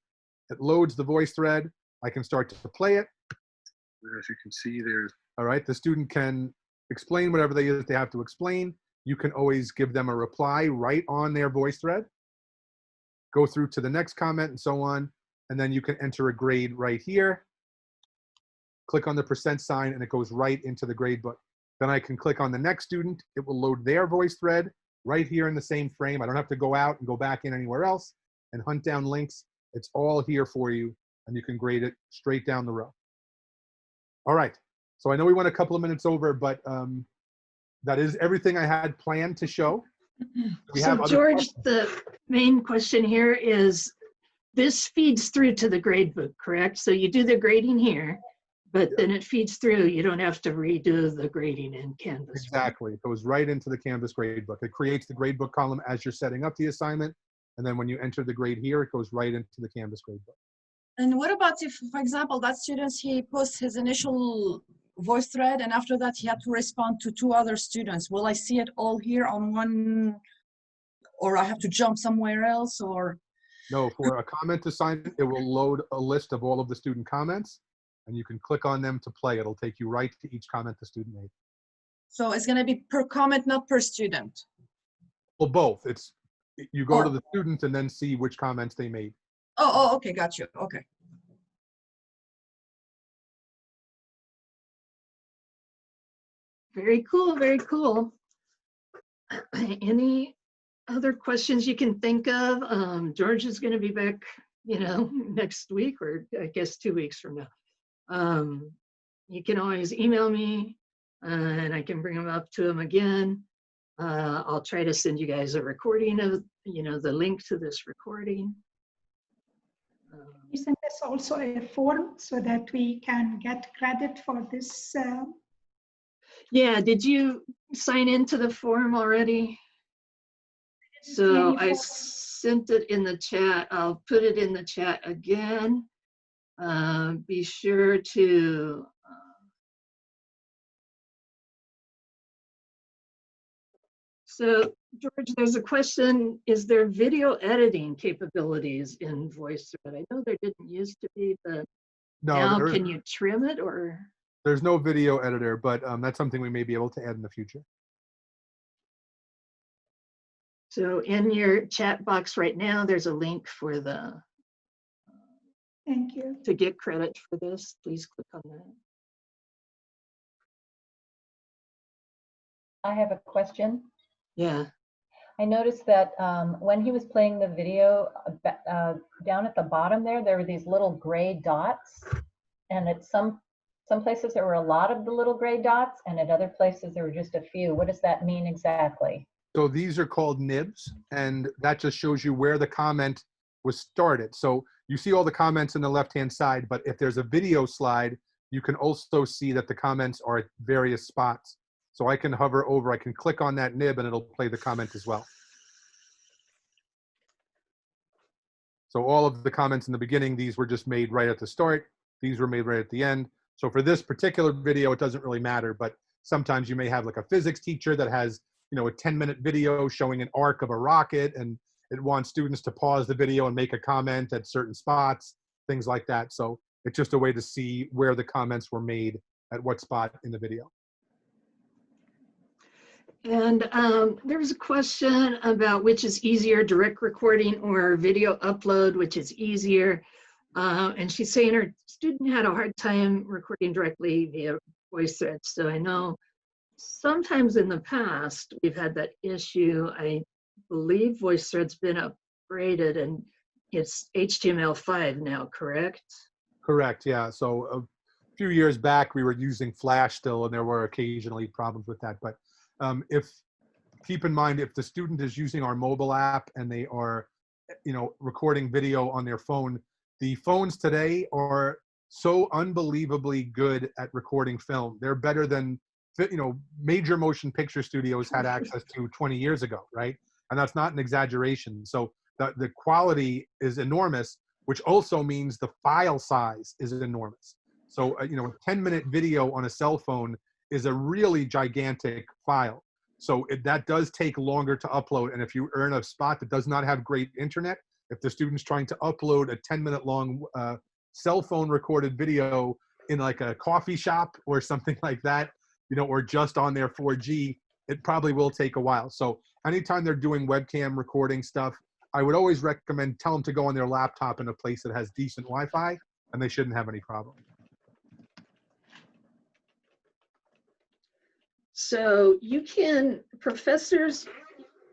it loads the VoiceThread. I can start to play it. As you can see there. All right, the student can explain whatever they have to explain. You can always give them a reply right on their VoiceThread. Go through to the next comment and so on, and then you can enter a grade right here. Click on the % sign and it goes right into the grade book. Then I can click on the next student. It will load their VoiceThread right here in the same frame. I don't have to go out and go back in anywhere else and hunt down links. It's all here for you, and you can grade it straight down the row. All right, so I know we went a couple of minutes over, but that is everything I had planned to show. So George, the main question here is, this feeds through to the gradebook, correct? So you do the grading here, but then it feeds through. You don't have to redo the grading in Canvas. Exactly. It goes right into the Canvas gradebook. It creates the gradebook column as you're setting up the assignment, And then when you enter the grade here, it goes right into the Canvas gradebook. And what about if, for example, that student, he posts his initial voice thread and after that he had to respond to 2 other students? Will I see it all here on one, or I have to jump somewhere else, or? No, for a comment assignment, it will load a list of all of the student comments and you can click on them to play. It'll take you right to each comment the student made. So it's going to be per comment, not per student? Well, both. It's you go to the student and then see which comments they made. Oh, okay, got you. Okay. Very cool, very cool. Any other questions you can think of? George is going to be back, next week, or I guess 2 weeks from now. You can always email me and I can bring them up to him again. I'll try to send you guys a recording of, the link to this recording. You send us also a form so that we can get credit for this. Yeah, did you sign into the form already? So I sent it in the chat. I'll put it in the chat again. Be sure to so George, there's a question, is there video editing capabilities in VoiceThread? I know there didn't used to be, but No, now can you trim it, or? There's no video editor, but that's something we may be able to add in the future. So in your chat box right now, there's a link for the Thank you. to get credit for this. Please click on that. I have a question. Yeah. I noticed that when he was playing the video, down at the bottom there were these little gray dots, and at some places there were a lot of the little gray dots, and at other places there were just a few. What does that mean exactly? So these are called nibs, and that just shows you where the comment was started. So you see all the comments in the left-hand side, but if there's a video slide, you can also see that the comments are at various spots. So I can hover over, I can click on that nib and it'll play the comment as well. So all of the comments in the beginning, these were just made right at the start. These were made right at the end. So for this particular video, it doesn't really matter, but sometimes you may have like a physics teacher that has, a 10-minute video showing an arc of a rocket, and it wants students to pause the video and make a comment at certain spots, things like that. So it's just a way to see where the comments were made at what spot in the video. And there was a question about which is easier, direct recording or video upload, which is easier. And she's saying her student had a hard time recording directly via VoiceThread. So I know sometimes in the past we've had that issue. I believe VoiceThread's been upgraded and it's HTML5 now, correct? Correct, yeah. So a few years back we were using Flash still, and there were occasionally problems with that. But keep in mind, if the student is using our mobile app and they are, recording video on their phone, the phones today are so unbelievably good at recording film. They're better than, major motion picture studios had access to 20 years ago, right? And that's not an exaggeration. So the quality is enormous, which also means the file size is enormous. So, a 10-minute video on a cell phone is a really gigantic file. So that does take longer to upload. And if you are in a spot that does not have great internet, if the student's trying to upload a 10-minute long cell phone recorded video in like a coffee shop or something like that, or just on their 4G, it probably will take a while. So anytime they're doing webcam recording stuff, I would always recommend tell them to go on their laptop in a place that has decent Wi-Fi, and they shouldn't have any problem. So you can, professors,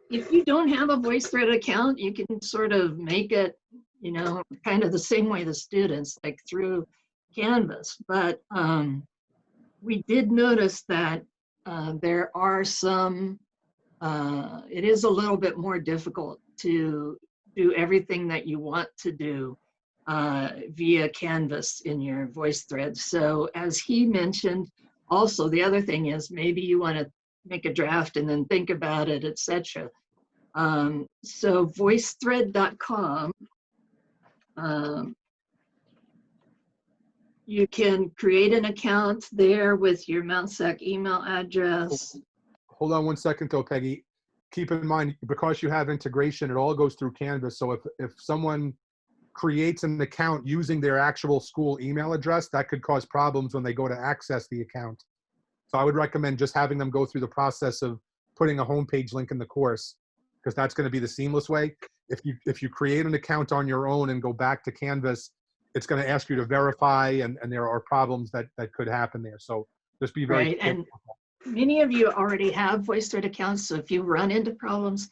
if you don't have a VoiceThread account, you can sort of make it, kind of the same way the students, like through Canvas. But we did notice that there are some, it is a little bit more difficult to do everything that you want to do via Canvas in your VoiceThread. So as he mentioned, also the other thing is maybe you want to make a draft and then think about it, etc. So voicethread.com, you can create an account there with your MountSec email address. Hold on 1 second though, Peggy. Keep in mind, because you have integration, it all goes through Canvas. So if someone creates an account using their actual school email address, that could cause problems when they go to access the account. So I would recommend just having them go through the process of putting a homepage link in the course, because that's going to be the seamless way. If you create an account on your own and go back to Canvas, it's going to ask you to verify, and there are problems that could happen there. So just be very Right, and many of you already have VoiceThread accounts, so if you run into problems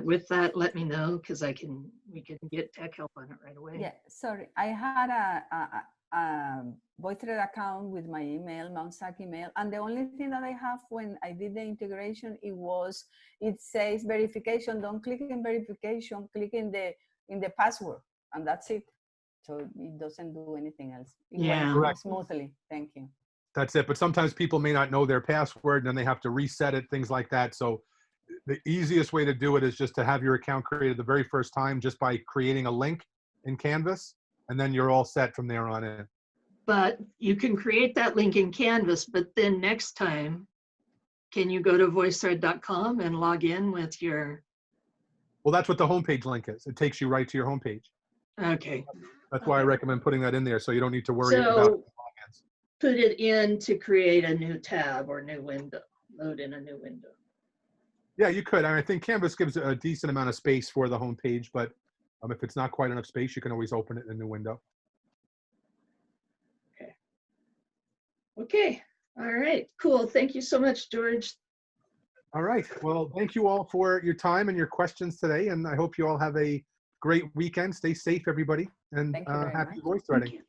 with that, let me know, because we can get tech help on it right away. Yeah, sorry, I had a VoiceThread account with my email, MountSec email, and the only thing that I have when I did the integration, it says verification. Don't click in verification, click in the password, and that's it. So it doesn't do anything else. It went smoothly. Thank you. That's it. But sometimes people may not know their password, and then they have to reset it, things like that. So the easiest way to do it is just to have your account created the very first time, just by creating a link in Canvas, and then you're all set from there on in. But you can create that link in Canvas, but then next time, can you go to voicethread.com and log in with your... Well, that's what the homepage link is. It takes you right to your homepage. Okay. That's why I recommend putting that in there, so you don't need to worry about So put it in to create a new tab or new window, load in a new window. Yeah, you could. I think Canvas gives a decent amount of space for the homepage, but if it's not quite enough space, you can always open it in a new window. Okay. All right. Cool. Thank you so much, George. All right. Well, thank you all for your time and your questions today, and I hope you all have a great weekend. Stay safe, everybody, and happy voice threading.